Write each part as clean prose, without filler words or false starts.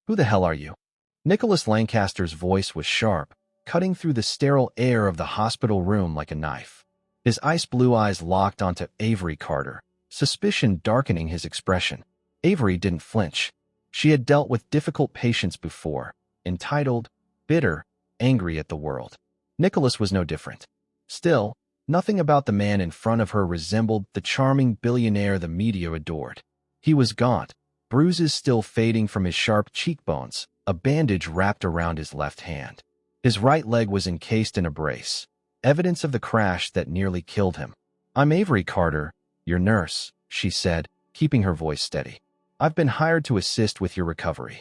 Who the hell are you? Nicholas Lancaster's voice was sharp, cutting through the sterile air of the hospital room like a knife. His ice-blue eyes locked onto Avery Carter, suspicion darkening his expression. Avery didn't flinch. She had dealt with difficult patients before, entitled, bitter, angry at the world. Nicholas was no different. Still, nothing about the man in front of her resembled the charming billionaire the media adored. He was gaunt, bruises still fading from his sharp cheekbones, a bandage wrapped around his left hand. His right leg was encased in a brace, evidence of the crash that nearly killed him. "I'm Avery Carter, your nurse," she said, keeping her voice steady. "I've been hired to assist with your recovery."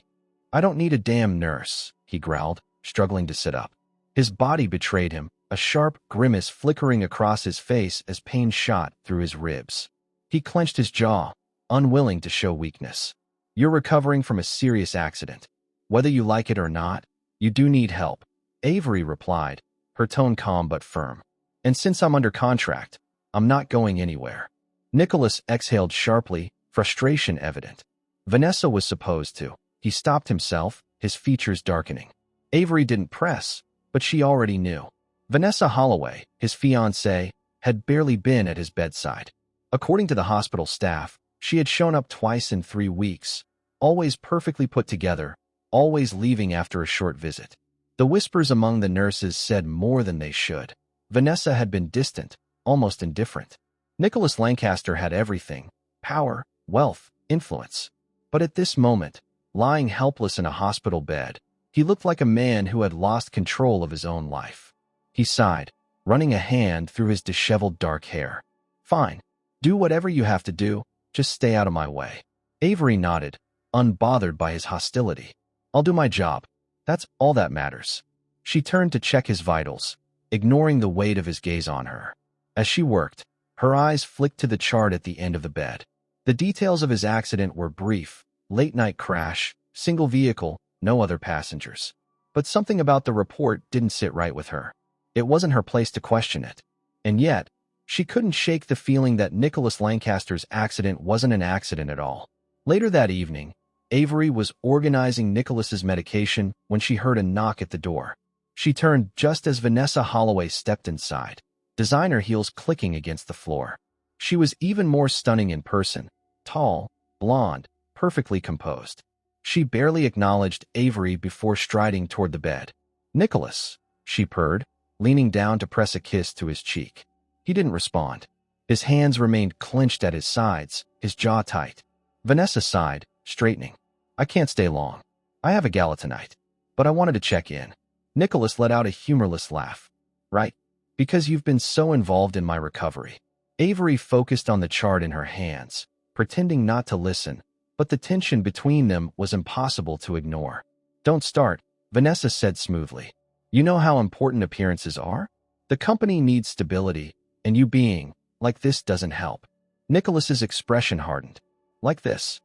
"I don't need a damn nurse," he growled, struggling to sit up. His body betrayed him, a sharp grimace flickering across his face as pain shot through his ribs. He clenched his jaw, unwilling to show weakness. "You're recovering from a serious accident. Whether you like it or not, you do need help," Avery replied, her tone calm but firm. "And since I'm under contract, I'm not going anywhere." Nicholas exhaled sharply, frustration evident. Vanessa was supposed to. He stopped himself, his features darkening. Avery didn't press, but she already knew. Vanessa Holloway, his fiancée, had barely been at his bedside. According to the hospital staff, she had shown up twice in 3 weeks, always perfectly put together, always leaving after a short visit. The whispers among the nurses said more than they should. Vanessa had been distant, almost indifferent. Nicholas Lancaster had everything: power, wealth, influence. But at this moment, lying helpless in a hospital bed, he looked like a man who had lost control of his own life. He sighed, running a hand through his disheveled dark hair. "Fine. Do whatever you have to do, just stay out of my way." Avery nodded, unbothered by his hostility. "I'll do my job. That's all that matters." She turned to check his vitals, ignoring the weight of his gaze on her. As she worked, her eyes flicked to the chart at the end of the bed. The details of his accident were brief: late-night crash, single vehicle, no other passengers. But something about the report didn't sit right with her. It wasn't her place to question it. And yet, she couldn't shake the feeling that Nicholas Lancaster's accident wasn't an accident at all. Later that evening, Avery was organizing Nicholas's medication when she heard a knock at the door. She turned just as Vanessa Holloway stepped inside, designer heels clicking against the floor. She was even more stunning in person, tall, blonde, perfectly composed. She barely acknowledged Avery before striding toward the bed. "Nicholas," she purred, leaning down to press a kiss to his cheek. He didn't respond. His hands remained clenched at his sides, his jaw tight. Vanessa sighed, straightening. "I can't stay long. I have a gala tonight. But I wanted to check in." Nicholas let out a humorless laugh. "Right. Because you've been so involved in my recovery." Avery focused on the chart in her hands, pretending not to listen, but the tension between them was impossible to ignore. "Don't start," Vanessa said smoothly. "You know how important appearances are? The company needs stability, and you being like this doesn't help." Nicholas's expression hardened. "Like this?"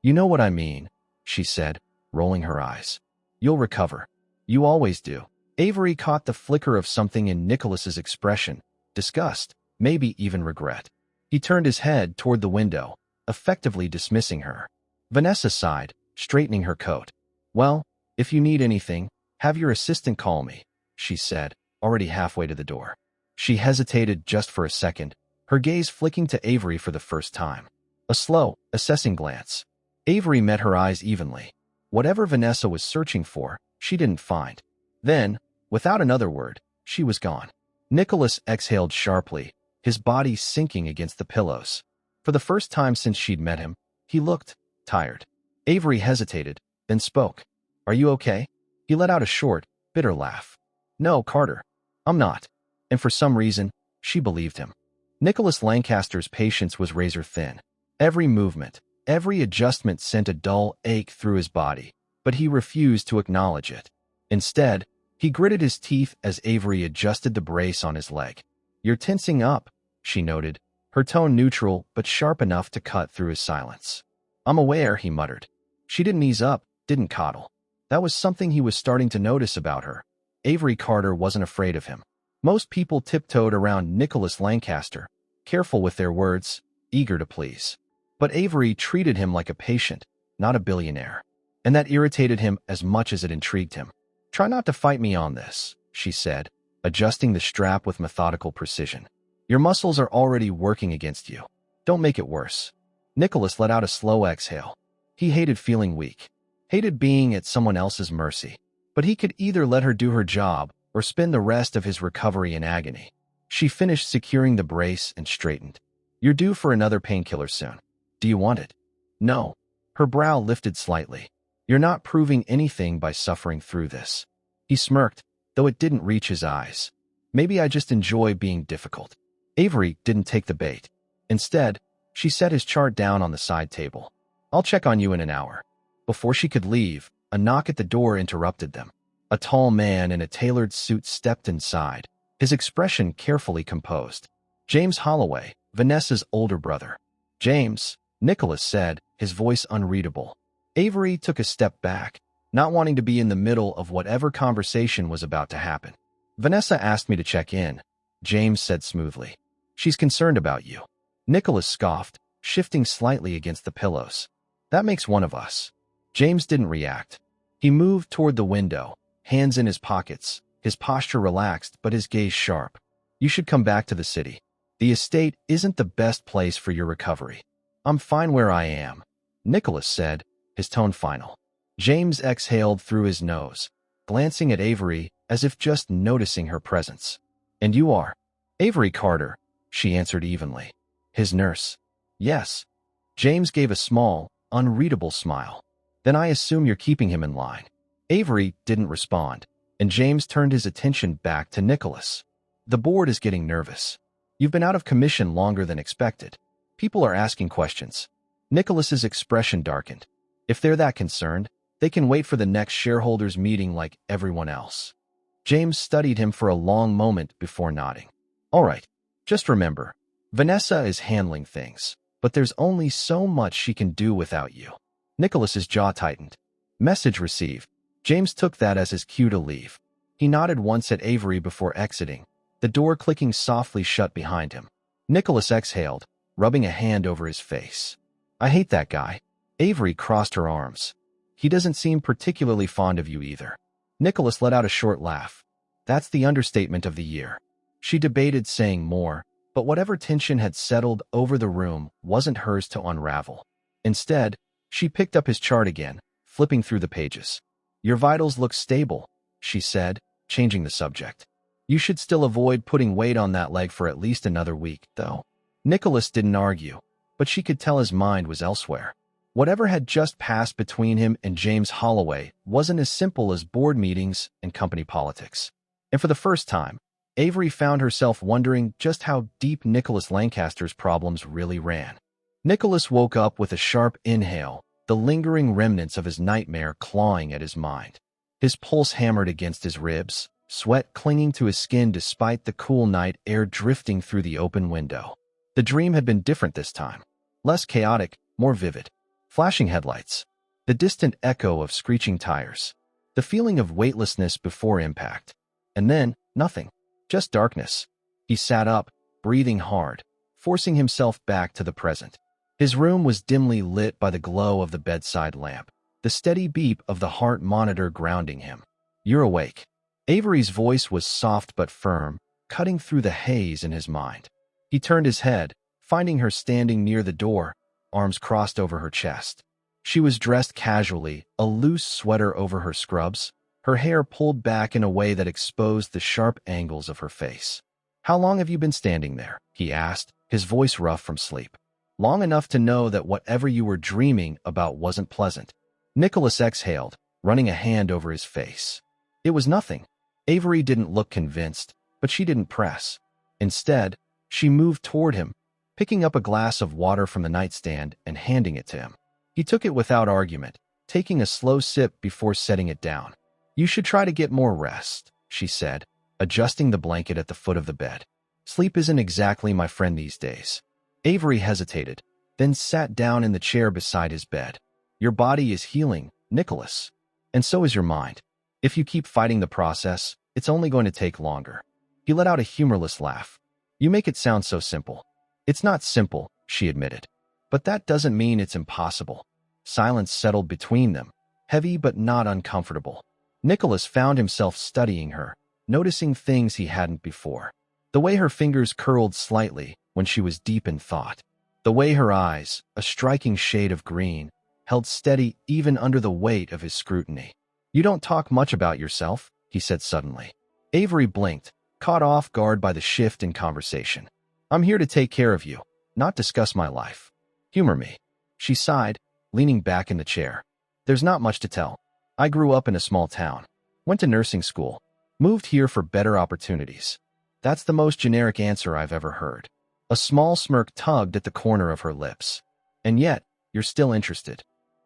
"You know what I mean," she said, rolling her eyes. "You'll recover. You always do." Avery caught the flicker of something in Nicholas's expression: disgust, maybe even regret. He turned his head toward the window, effectively dismissing her. Vanessa sighed, straightening her coat. "Well, if you need anything, have your assistant call me," she said, already halfway to the door. She hesitated just for a second, her gaze flicking to Avery for the first time. A slow, assessing glance. Avery met her eyes evenly. Whatever Vanessa was searching for, she didn't find. Then, without another word, she was gone. Nicholas exhaled sharply, his body sinking against the pillows. For the first time since she'd met him, he looked tired. Avery hesitated, then spoke. "Are you okay?" He let out a short, bitter laugh. "No, Carter. I'm not." And for some reason, she believed him. Nicholas Lancaster's patience was razor thin. Every movement, every adjustment sent a dull ache through his body, but he refused to acknowledge it. Instead, he gritted his teeth as Avery adjusted the brace on his leg. "You're tensing up," she noted, her tone neutral but sharp enough to cut through his silence. "I'm aware," he muttered. She didn't ease up, didn't coddle. That was something he was starting to notice about her. Avery Carter wasn't afraid of him. Most people tiptoed around Nicholas Lancaster, careful with their words, eager to please. But Avery treated him like a patient, not a billionaire. and that irritated him as much as it intrigued him. "Try not to fight me on this," she said, adjusting the strap with methodical precision. "Your muscles are already working against you. Don't make it worse." Nicholas let out a slow exhale. He hated feeling weak, hated being at someone else's mercy. But he could either let her do her job or spend the rest of his recovery in agony. She finished securing the brace and straightened. "You're due for another painkiller soon. Do you want it?" "No." Her brow lifted slightly. "You're not proving anything by suffering through this." He smirked, though it didn't reach his eyes. "Maybe I just enjoy being difficult." Avery didn't take the bait. Instead, she set his chart down on the side table. "I'll check on you in an hour." Before she could leave, a knock at the door interrupted them. A tall man in a tailored suit stepped inside, his expression carefully composed. James Holloway, Vanessa's older brother. "James," Nicholas said, his voice unreadable. Avery took a step back, not wanting to be in the middle of whatever conversation was about to happen. "Vanessa asked me to check in," James said smoothly. "She's concerned about you." Nicholas scoffed, shifting slightly against the pillows. "That makes one of us." James didn't react. He moved toward the window, hands in his pockets, his posture relaxed but his gaze sharp. "You should come back to the city. The estate isn't the best place for your recovery." "I'm fine where I am," Nicholas said, his tone final. James exhaled through his nose, glancing at Avery as if just noticing her presence. "And you are?" "Avery Carter," she answered evenly. "His nurse?" "Yes." James gave a small, unreadable smile. "Then I assume you're keeping him in line." Avery didn't respond, and James turned his attention back to Nicholas. "The board is getting nervous. You've been out of commission longer than expected. People are asking questions." Nicholas's expression darkened. "If they're that concerned, they can wait for the next shareholders' meeting like everyone else." James studied him for a long moment before nodding. "All right. Just remember, Vanessa is handling things, but there's only so much she can do without you." Nicholas's jaw tightened. Message received. James took that as his cue to leave. He nodded once at Avery before exiting, the door clicking softly shut behind him. Nicholas exhaled, rubbing a hand over his face. "I hate that guy." Avery crossed her arms. "He doesn't seem particularly fond of you either." Nicholas let out a short laugh. "That's the understatement of the year." She debated saying more, but whatever tension had settled over the room wasn't hers to unravel. Instead, she picked up his chart again, flipping through the pages. "Your vitals look stable," she said, changing the subject. "You should still avoid putting weight on that leg for at least another week, though." Nicholas didn't argue, but she could tell his mind was elsewhere. Whatever had just passed between him and James Holloway wasn't as simple as board meetings and company politics. And for the first time, Avery found herself wondering just how deep Nicholas Lancaster's problems really ran. Nicholas woke up with a sharp inhale, the lingering remnants of his nightmare clawing at his mind. His pulse hammered against his ribs, sweat clinging to his skin despite the cool night air drifting through the open window. The dream had been different this time. Less chaotic, more vivid. Flashing headlights. The distant echo of screeching tires. The feeling of weightlessness before impact. And then, nothing. Just darkness. He sat up, breathing hard, forcing himself back to the present. His room was dimly lit by the glow of the bedside lamp, the steady beep of the heart monitor grounding him. "You're awake." Avery's voice was soft but firm, cutting through the haze in his mind. He turned his head, finding her standing near the door, arms crossed over her chest. She was dressed casually, a loose sweater over her scrubs, her hair pulled back in a way that exposed the sharp angles of her face. "How long have you been standing there?" he asked, his voice rough from sleep. "Long enough to know that whatever you were dreaming about wasn't pleasant." Nicholas exhaled, running a hand over his face. It was nothing. Avery didn't look convinced, but she didn't press. Instead, she moved toward him, picking up a glass of water from the nightstand and handing it to him. He took it without argument, taking a slow sip before setting it down. "You should try to get more rest," she said, adjusting the blanket at the foot of the bed. "Sleep isn't exactly my friend these days." Avery hesitated, then sat down in the chair beside his bed. "Your body is healing, Nicholas. And so is your mind. If you keep fighting the process, it's only going to take longer." He let out a humorless laugh. "You make it sound so simple." "It's not simple," she admitted. "But that doesn't mean it's impossible." Silence settled between them, heavy but not uncomfortable. Nicholas found himself studying her, noticing things he hadn't before. The way her fingers curled slightly when she was deep in thought. The way her eyes, a striking shade of green, held steady even under the weight of his scrutiny. "You don't talk much about yourself," he said suddenly. Avery blinked, caught off guard by the shift in conversation. "I'm here to take care of you, not discuss my life. Humor me." She sighed, leaning back in the chair. "There's not much to tell. I grew up in a small town, went to nursing school, moved here for better opportunities." That's the most generic answer I've ever heard. A small smirk tugged at the corner of her lips. "And yet, you're still interested."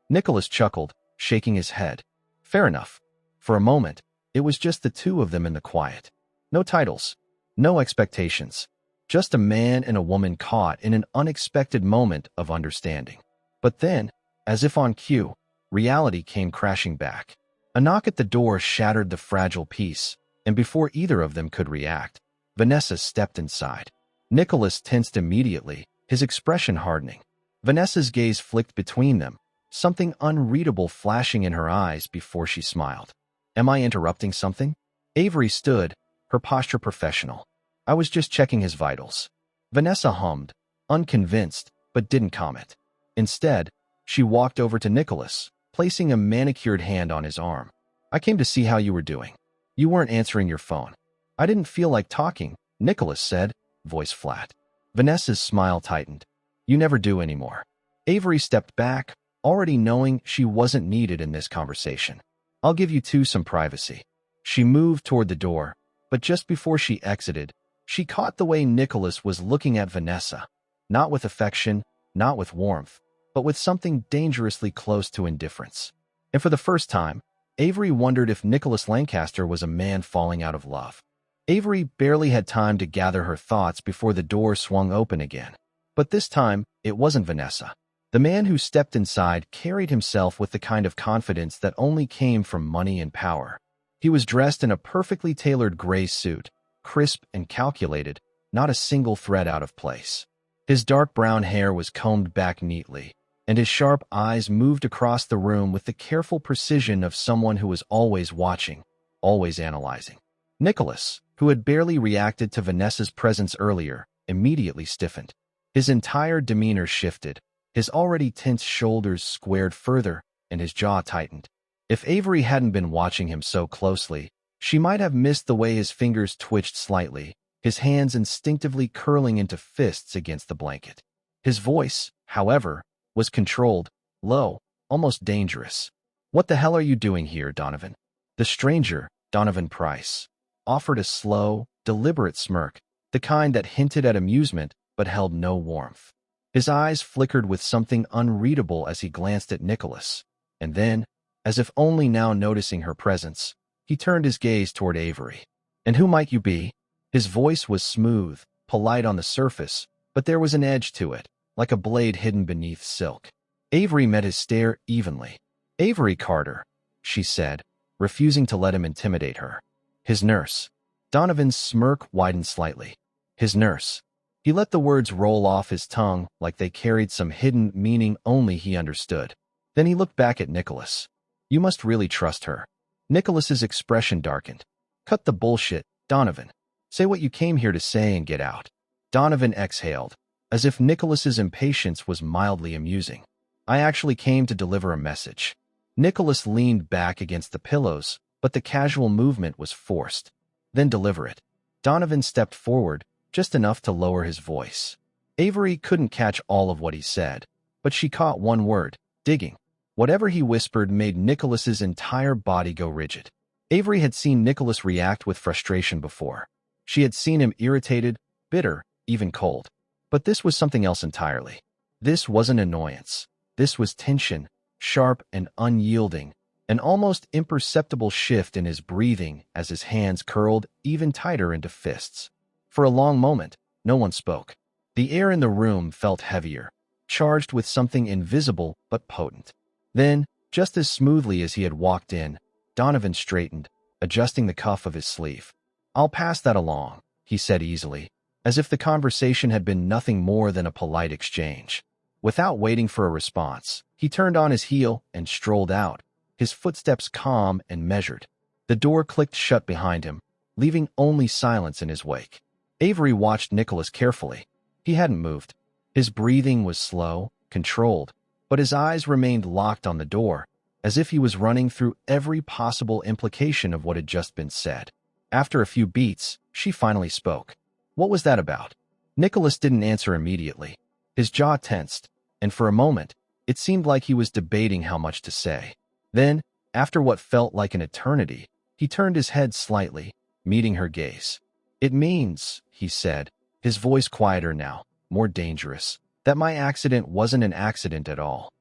Nicholas chuckled, shaking his head. "Fair enough." For a moment, it was just the two of them in the quiet. No titles, no expectations. Just a man and a woman caught in an unexpected moment of understanding. But then, as if on cue, reality came crashing back. A knock at the door shattered the fragile peace, and before either of them could react, Vanessa stepped inside. Nicholas tensed immediately, his expression hardening. Vanessa's gaze flicked between them, something unreadable flashing in her eyes before she smiled. "Am I interrupting something?" Avery stood, her posture professional. "I was just checking his vitals." Vanessa hummed, unconvinced, but didn't comment. Instead, she walked over to Nicholas, placing a manicured hand on his arm. "I came to see how you were doing. You weren't answering your phone." "I didn't feel like talking," Nicholas said, voice flat. Vanessa's smile tightened. "You never do anymore." Avery stepped back, already knowing she wasn't needed in this conversation. "I'll give you two some privacy." She moved toward the door, but just before she exited, she caught the way Nicholas was looking at Vanessa. Not with affection, not with warmth, but with something dangerously close to indifference. And for the first time, Avery wondered if Nicholas Lancaster was a man falling out of love. Avery barely had time to gather her thoughts before the door swung open again. But this time, it wasn't Vanessa. The man who stepped inside carried himself with the kind of confidence that only came from money and power. He was dressed in a perfectly tailored gray suit, crisp and calculated, not a single thread out of place. His dark brown hair was combed back neatly, and his sharp eyes moved across the room with the careful precision of someone who was always watching, always analyzing. Nicholas, who had barely reacted to Vanessa's presence earlier, immediately stiffened. His entire demeanor shifted, his already tense shoulders squared further, and his jaw tightened. If Avery hadn't been watching him so closely, she might have missed the way his fingers twitched slightly, his hands instinctively curling into fists against the blanket. His voice, however, was controlled, low, almost dangerous. "What the hell are you doing here, Donovan?" The stranger, Donovan Price, offered a slow, deliberate smirk, the kind that hinted at amusement but held no warmth. His eyes flickered with something unreadable as he glanced at Nicholas, and then, as if only now noticing her presence, he turned his gaze toward Avery. "And who might you be?" His voice was smooth, polite on the surface, but there was an edge to it, like a blade hidden beneath silk. Avery met his stare evenly. "Avery Carter," she said, refusing to let him intimidate her. "His nurse." Donovan's smirk widened slightly. "His nurse." He let the words roll off his tongue like they carried some hidden meaning only he understood. Then he looked back at Nicholas. "You must really trust her." Nicholas's expression darkened. "Cut the bullshit, Donovan. Say what you came here to say and get out." Donovan exhaled, as if Nicholas's impatience was mildly amusing. "I actually came to deliver a message." Nicholas leaned back against the pillows, but the casual movement was forced. "Then deliver it." Donovan stepped forward, just enough to lower his voice. Avery couldn't catch all of what he said, but she caught one word: digging. Whatever he whispered made Nicholas's entire body go rigid. Avery had seen Nicholas react with frustration before. She had seen him irritated, bitter, even cold. But this was something else entirely. This wasn't annoyance. This was tension, sharp and unyielding, an almost imperceptible shift in his breathing as his hands curled even tighter into fists. For a long moment, no one spoke. The air in the room felt heavier, charged with something invisible but potent. Then, just as smoothly as he had walked in, Donovan straightened, adjusting the cuff of his sleeve. "I'll pass that along," he said easily, as if the conversation had been nothing more than a polite exchange. Without waiting for a response, he turned on his heel and strolled out, his footsteps calm and measured. The door clicked shut behind him, leaving only silence in his wake. Avery watched Nicholas carefully. He hadn't moved. His breathing was slow, controlled, but his eyes remained locked on the door, as if he was running through every possible implication of what had just been said. After a few beats, she finally spoke. "What was that about?" Nicholas didn't answer immediately. His jaw tensed, and for a moment, it seemed like he was debating how much to say. Then, after what felt like an eternity, he turned his head slightly, meeting her gaze. "It means," he said, his voice quieter now, more dangerous, "that my accident wasn't an accident at all."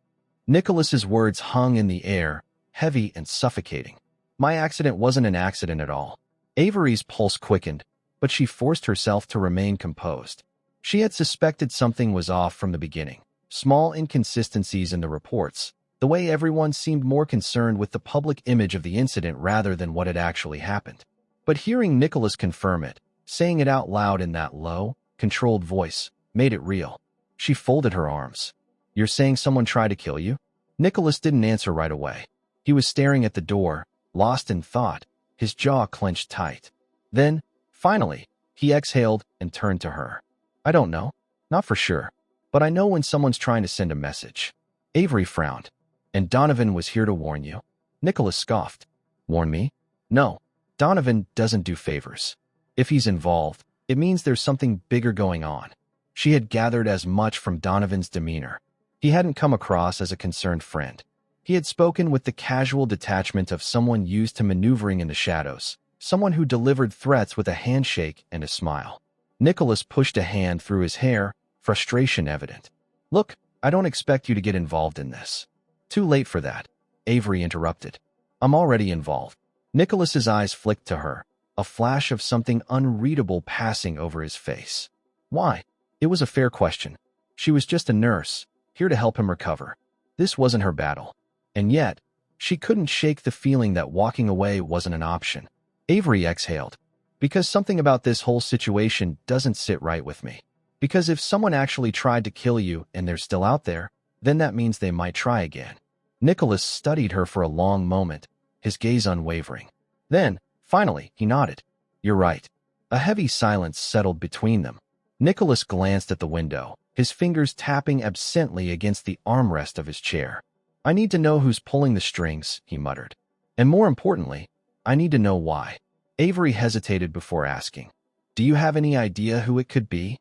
Nicholas's words hung in the air, heavy and suffocating. "My accident wasn't an accident at all." Avery's pulse quickened, but she forced herself to remain composed. She had suspected something was off from the beginning. Small inconsistencies in the reports, the way everyone seemed more concerned with the public image of the incident rather than what had actually happened. But hearing Nicholas confirm it, saying it out loud in that low, controlled voice, made it real. She folded her arms. "You're saying someone tried to kill you?" Nicholas didn't answer right away. He was staring at the door, lost in thought, his jaw clenched tight. Then, finally, he exhaled and turned to her. "I don't know. Not for sure. But I know when someone's trying to send a message." Avery frowned. "And Donovan was here to warn you?" Nicholas scoffed. "Warn me? No. Donovan doesn't do favors. If he's involved, it means there's something bigger going on." She had gathered as much from Donovan's demeanor. He hadn't come across as a concerned friend. He had spoken with the casual detachment of someone used to maneuvering in the shadows, someone who delivered threats with a handshake and a smile. Nicholas pushed a hand through his hair, frustration evident. "Look, I don't expect you to get involved in this." "Too late for that," Avery interrupted. "I'm already involved." Nicholas's eyes flicked to her, a flash of something unreadable passing over his face. Why? It was a fair question. She was just a nurse, here to help him recover. This wasn't her battle. And yet, she couldn't shake the feeling that walking away wasn't an option. Avery exhaled. "Because something about this whole situation doesn't sit right with me. Because if someone actually tried to kill you and they're still out there, then that means they might try again." Nicholas studied her for a long moment, his gaze unwavering. Then, finally, he nodded. "You're right." A heavy silence settled between them. Nicholas glanced at the window, his fingers tapping absently against the armrest of his chair. "I need to know who's pulling the strings," he muttered. "And more importantly, I need to know why." Avery hesitated before asking, "Do you have any idea who it could be?"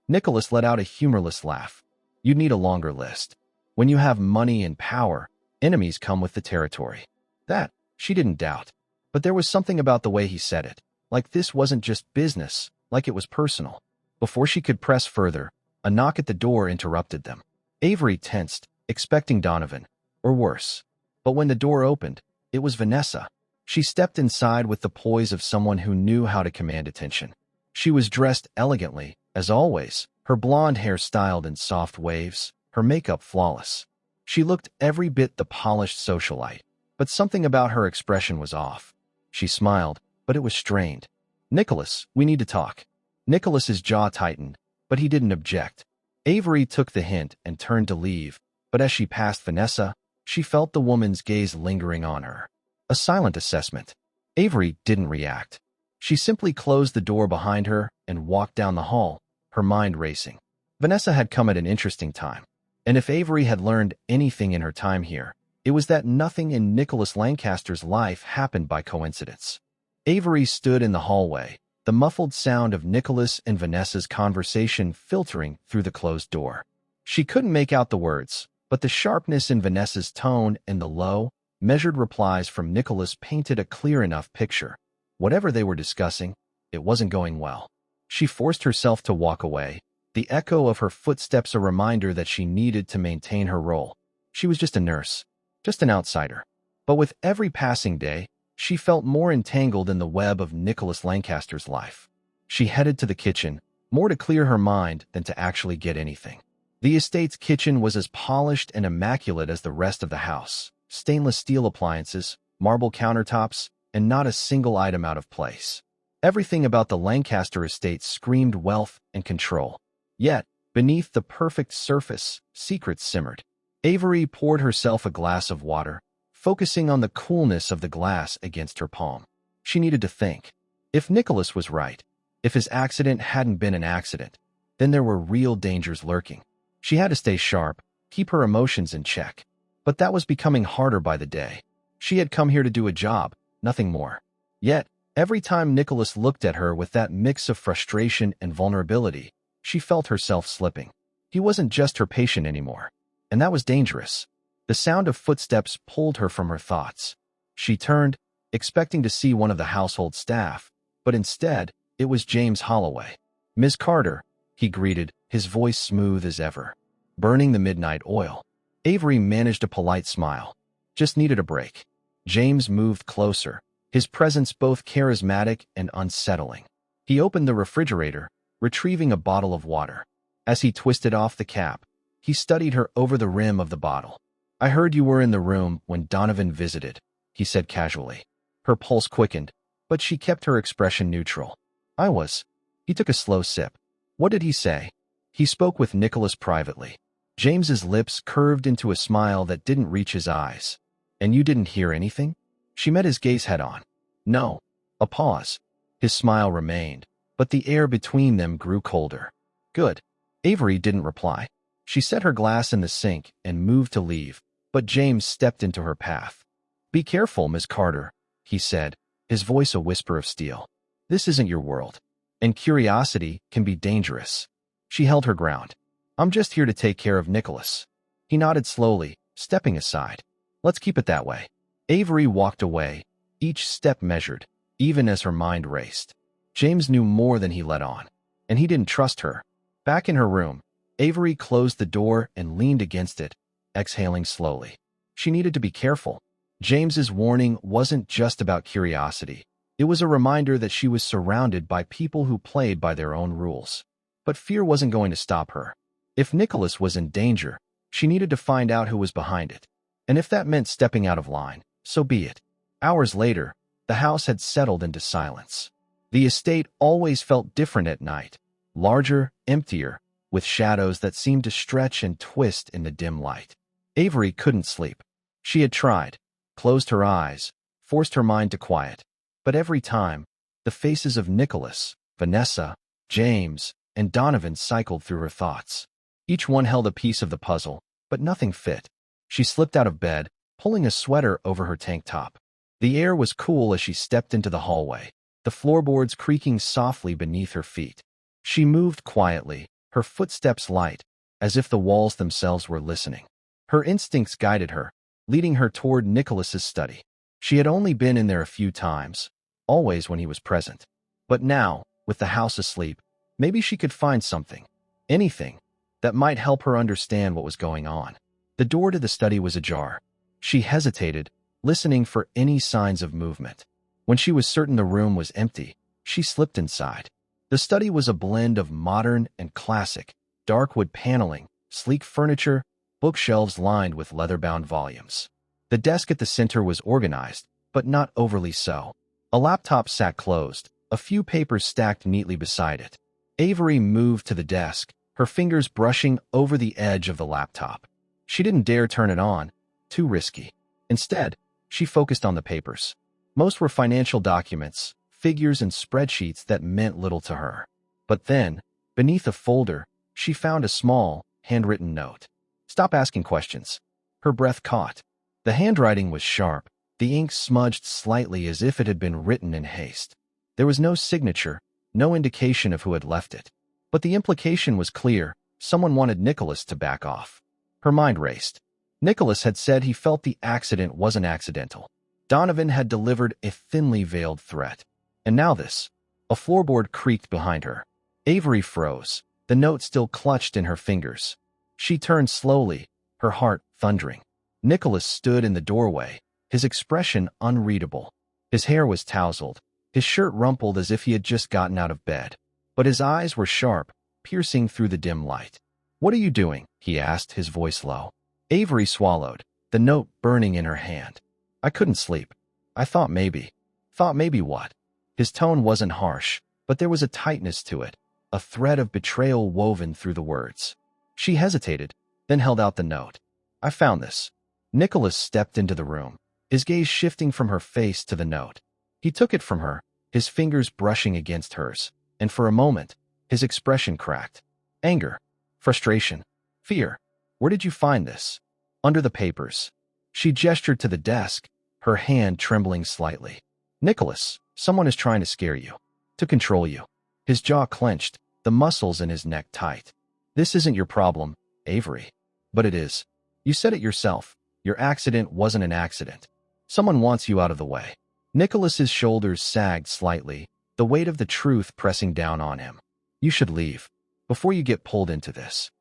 Nicholas let out a humorless laugh. "You'd need a longer list. When you have money and power, enemies come with the territory." That, she didn't doubt. But there was something about the way he said it, like this wasn't just business, like it was personal. Before she could press further, a knock at the door interrupted them. Avery tensed, expecting Donovan, or worse. But when the door opened, it was Vanessa. She stepped inside with the poise of someone who knew how to command attention. She was dressed elegantly, as always, her blonde hair styled in soft waves, her makeup flawless. She looked every bit the polished socialite, but something about her expression was off. She smiled, but it was strained. "Nicholas, we need to talk." Nicholas's jaw tightened, but he didn't object. Avery took the hint and turned to leave, but as she passed Vanessa, she felt the woman's gaze lingering on her. A silent assessment. Avery didn't react. She simply closed the door behind her and walked down the hall, her mind racing. Vanessa had come at an interesting time, and if Avery had learned anything in her time here, it was that nothing in Nicholas Lancaster's life happened by coincidence. Avery stood in the hallway, the muffled sound of Nicholas and Vanessa's conversation filtering through the closed door. She couldn't make out the words, but the sharpness in Vanessa's tone and the low, measured replies from Nicholas painted a clear enough picture. Whatever they were discussing, it wasn't going well. She forced herself to walk away, the echo of her footsteps a reminder that she needed to maintain her role. She was just a nurse, just an outsider. But with every passing day, she felt more entangled in the web of Nicholas Lancaster's life. She headed to the kitchen, more to clear her mind than to actually get anything. The estate's kitchen was as polished and immaculate as the rest of the house. Stainless steel appliances, marble countertops, and not a single item out of place. Everything about the Lancaster estate screamed wealth and control. Yet, beneath the perfect surface, secrets simmered. Avery poured herself a glass of water, focusing on the coolness of the glass against her palm. She needed to think. If Nicholas was right, if his accident hadn't been an accident, then there were real dangers lurking. She had to stay sharp, keep her emotions in check. But that was becoming harder by the day. She had come here to do a job, nothing more. Yet, every time Nicholas looked at her with that mix of frustration and vulnerability, she felt herself slipping. He wasn't just her patient anymore. And that was dangerous. The sound of footsteps pulled her from her thoughts. She turned, expecting to see one of the household staff, but instead, it was James Holloway. "Miss Carter," he greeted, his voice smooth as ever. Burning the midnight oil. Avery managed a polite smile. "Just needed a break." James moved closer, his presence both charismatic and unsettling. He opened the refrigerator, retrieving a bottle of water. As he twisted off the cap, he studied her over the rim of the bottle. "I heard you were in the room when Donovan visited," he said casually. Her pulse quickened, but she kept her expression neutral. "I was." He took a slow sip. "What did he say?" He spoke with Nicholas privately. James's lips curved into a smile that didn't reach his eyes. "And you didn't hear anything?" She met his gaze head-on. "No." A pause. His smile remained, but the air between them grew colder. "Good." Avery didn't reply. She set her glass in the sink and moved to leave, but James stepped into her path. "Be careful, Miss Carter," he said, his voice a whisper of steel. "This isn't your world, and curiosity can be dangerous." She held her ground. "I'm just here to take care of Nicholas." He nodded slowly, stepping aside. "Let's keep it that way." Avery walked away, each step measured, even as her mind raced. James knew more than he let on, and he didn't trust her. Back in her room, Avery closed the door and leaned against it, exhaling slowly. She needed to be careful. James's warning wasn't just about curiosity. It was a reminder that she was surrounded by people who played by their own rules. But fear wasn't going to stop her. If Nicholas was in danger, she needed to find out who was behind it. And if that meant stepping out of line, so be it. Hours later, the house had settled into silence. The estate always felt different at night. Larger, emptier, with shadows that seemed to stretch and twist in the dim light. Avery couldn't sleep. She had tried, closed her eyes, forced her mind to quiet. But every time, the faces of Nicholas, Vanessa, James, and Donovan cycled through her thoughts. Each one held a piece of the puzzle, but nothing fit. She slipped out of bed, pulling a sweater over her tank top. The air was cool as she stepped into the hallway, the floorboards creaking softly beneath her feet. She moved quietly, her footsteps light, as if the walls themselves were listening. Her instincts guided her, leading her toward Nicholas's study. She had only been in there a few times, always when he was present. But now, with the house asleep, maybe she could find something, anything, that might help her understand what was going on. The door to the study was ajar. She hesitated, listening for any signs of movement. When she was certain the room was empty, she slipped inside. The study was a blend of modern and classic, dark wood paneling, sleek furniture, bookshelves lined with leather-bound volumes. The desk at the center was organized, but not overly so. A laptop sat closed, a few papers stacked neatly beside it. Avery moved to the desk, her fingers brushing over the edge of the laptop. She didn't dare turn it on, too risky. Instead, she focused on the papers. Most were financial documents, figures and spreadsheets that meant little to her. But then, beneath a folder, she found a small, handwritten note. "Stop asking questions." Her breath caught. The handwriting was sharp, the ink smudged slightly as if it had been written in haste. There was no signature, no indication of who had left it. But the implication was clear: someone wanted Nicholas to back off. Her mind raced. Nicholas had said he felt the accident wasn't accidental. Donovan had delivered a thinly veiled threat. And now this. A floorboard creaked behind her. Avery froze, the note still clutched in her fingers. She turned slowly, her heart thundering. Nicholas stood in the doorway, his expression unreadable. His hair was tousled, his shirt rumpled as if he had just gotten out of bed. But his eyes were sharp, piercing through the dim light. "What are you doing?" he asked, his voice low. Avery swallowed, the note burning in her hand. "I couldn't sleep. I thought maybe." "Thought maybe what?" His tone wasn't harsh, but there was a tightness to it, a thread of betrayal woven through the words. She hesitated, then held out the note. "I found this." Nicholas stepped into the room. his gaze shifting from her face to the note. He took it from her, his fingers brushing against hers, and for a moment, his expression cracked. Anger, frustration, fear. Where did you find this? Under the papers. She gestured to the desk, her hand trembling slightly. Nicholas, someone is trying to scare you. To control you. His jaw clenched, the muscles in his neck tight. This isn't your problem, Avery. But it is. You said it yourself. Your accident wasn't an accident. Someone wants you out of the way. Nicholas's shoulders sagged slightly, the weight of the truth pressing down on him. You should leave. Before you get pulled into this.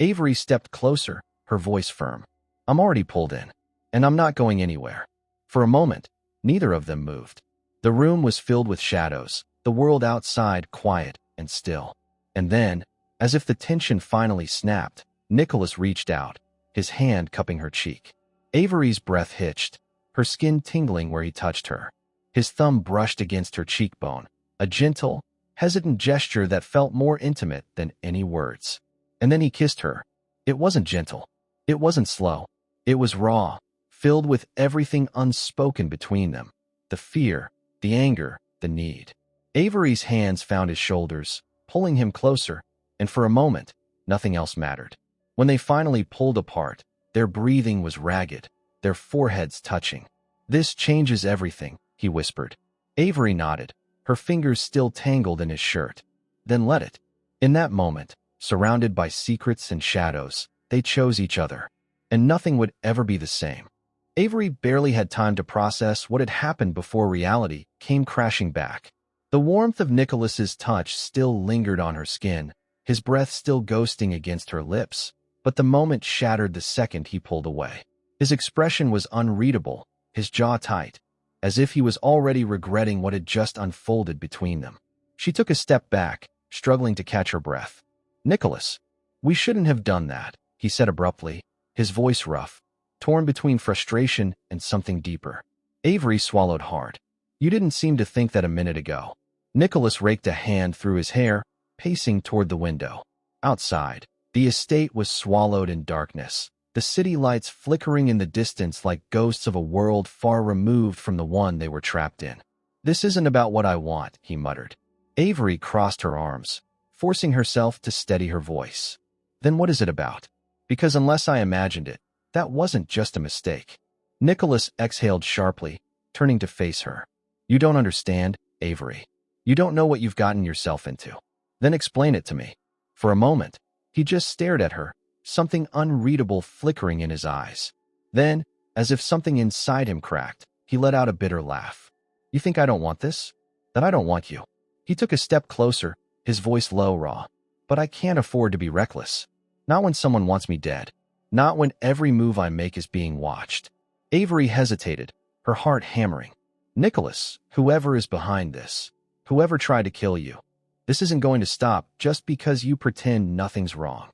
Avery stepped closer, her voice firm. I'm already pulled in. And I'm not going anywhere. For a moment, neither of them moved. The room was filled with shadows, the world outside quiet and still. And then, as if the tension finally snapped, Nicholas reached out, his hand cupping her cheek. Avery's breath hitched, her skin tingling where he touched her. His thumb brushed against her cheekbone, a gentle, hesitant gesture that felt more intimate than any words. And then he kissed her. It wasn't gentle. It wasn't slow. It was raw, filled with everything unspoken between them. The fear, the anger, the need. Avery's hands found his shoulders, pulling him closer, and for a moment, nothing else mattered. When they finally pulled apart, their breathing was ragged, their foreheads touching. This changes everything, he whispered. Avery nodded, her fingers still tangled in his shirt. Then let it. In that moment, surrounded by secrets and shadows, they chose each other. And nothing would ever be the same. Avery barely had time to process what had happened before reality came crashing back. The warmth of Nicholas's touch still lingered on her skin, his breath still ghosting against her lips, but the moment shattered the second he pulled away. His expression was unreadable, his jaw tight, as if he was already regretting what had just unfolded between them. She took a step back, struggling to catch her breath. Nicholas, we shouldn't have done that, he said abruptly, his voice rough, torn between frustration and something deeper. Avery swallowed hard. You didn't seem to think that a minute ago. Nicholas raked a hand through his hair, pacing toward the window. Outside, the estate was swallowed in darkness, the city lights flickering in the distance like ghosts of a world far removed from the one they were trapped in. This isn't about what I want, he muttered. Avery crossed her arms, forcing herself to steady her voice. Then what is it about? Because unless I imagined it, that wasn't just a mistake. Nicholas exhaled sharply, turning to face her. You don't understand, Avery. You don't know what you've gotten yourself into. Then explain it to me. For a moment, he just stared at her, something unreadable flickering in his eyes. Then, as if something inside him cracked, he let out a bitter laugh. You think I don't want this? That I don't want you. He took a step closer, his voice low, raw. But I can't afford to be reckless. Not when someone wants me dead. Not when every move I make is being watched. Avery hesitated, her heart hammering. Nicholas, whoever is behind this, whoever tried to kill you, this isn't going to stop just because you pretend nothing's wrong.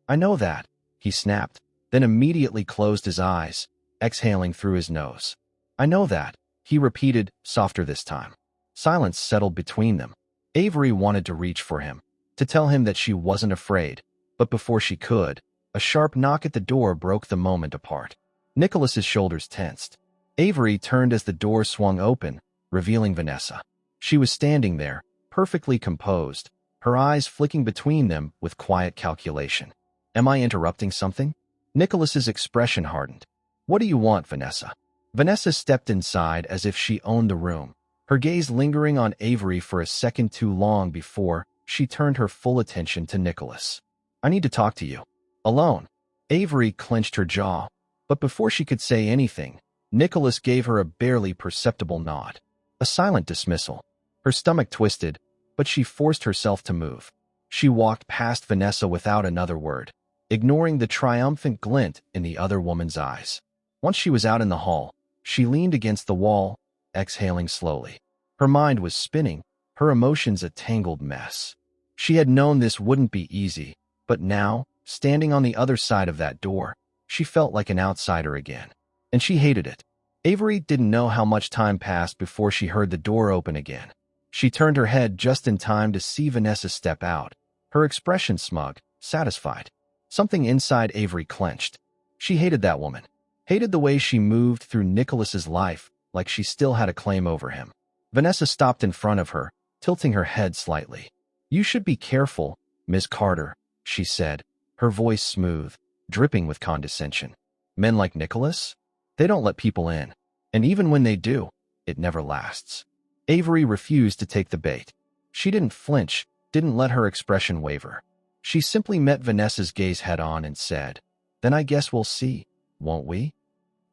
I know that, he snapped, then immediately closed his eyes, exhaling through his nose. I know that, he repeated, softer this time. Silence settled between them. Avery wanted to reach for him, to tell him that she wasn't afraid, but before she could, a sharp knock at the door broke the moment apart. Nicholas's shoulders tensed. Avery turned as the door swung open, revealing Vanessa. She was standing there, perfectly composed, her eyes flicking between them with quiet calculation. Am I interrupting something? Nicholas's expression hardened. What do you want, Vanessa? Vanessa stepped inside as if she owned the room, her gaze lingering on Avery for a second too long before she turned her full attention to Nicholas. I need to talk to you. Alone. Avery clenched her jaw, but before she could say anything, Nicholas gave her a barely perceptible nod. A silent dismissal. Her stomach twisted, but she forced herself to move. She walked past Vanessa without another word, ignoring the triumphant glint in the other woman's eyes. Once she was out in the hall, she leaned against the wall, exhaling slowly. Her mind was spinning, her emotions a tangled mess. She had known this wouldn't be easy, but now, standing on the other side of that door, she felt like an outsider again. And she hated it. Avery didn't know how much time passed before she heard the door open again. She turned her head just in time to see Vanessa step out, her expression smug, satisfied. Something inside Avery clenched. She hated that woman. Hated the way she moved through Nicholas's life like she still had a claim over him. Vanessa stopped in front of her, tilting her head slightly. "You should be careful, Miss Carter," she said, her voice smooth, dripping with condescension. "Men like Nicholas? They don't let people in. And even when they do, it never lasts." Avery refused to take the bait. She didn't flinch, didn't let her expression waver. She simply met Vanessa's gaze head-on and said, "Then I guess we'll see, won't we?"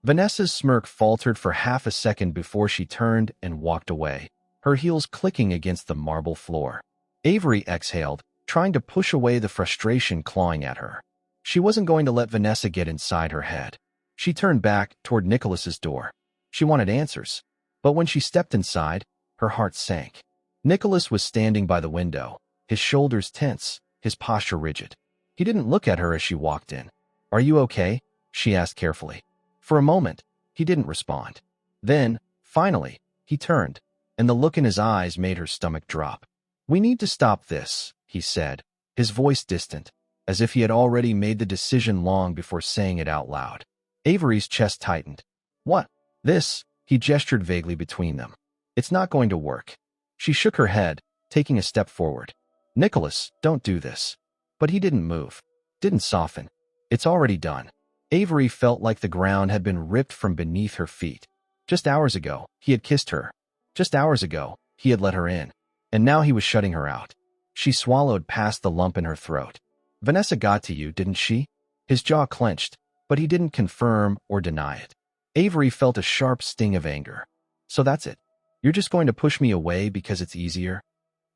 Vanessa's smirk faltered for half a second before she turned and walked away, her heels clicking against the marble floor. Avery exhaled, trying to push away the frustration clawing at her. She wasn't going to let Vanessa get inside her head. She turned back toward Nicholas's door. She wanted answers, but when she stepped inside, her heart sank. Nicholas was standing by the window, his shoulders tense, his posture rigid. He didn't look at her as she walked in. "Are you okay?" she asked carefully. For a moment, he didn't respond. Then, finally, he turned, and the look in his eyes made her stomach drop. "We need to stop this," he said, his voice distant, as if he had already made the decision long before saying it out loud. Avery's chest tightened. "What? This?" He gestured vaguely between them. "It's not going to work." She shook her head, taking a step forward. "Nicholas, don't do this." But he didn't move, didn't soften. "It's already done." Avery felt like the ground had been ripped from beneath her feet. Just hours ago, he had kissed her. Just hours ago, he had let her in. And now he was shutting her out. She swallowed past the lump in her throat. "Vanessa got to you, didn't she?" His jaw clenched, but he didn't confirm or deny it. Avery felt a sharp sting of anger. "So that's it? You're just going to push me away because it's easier?"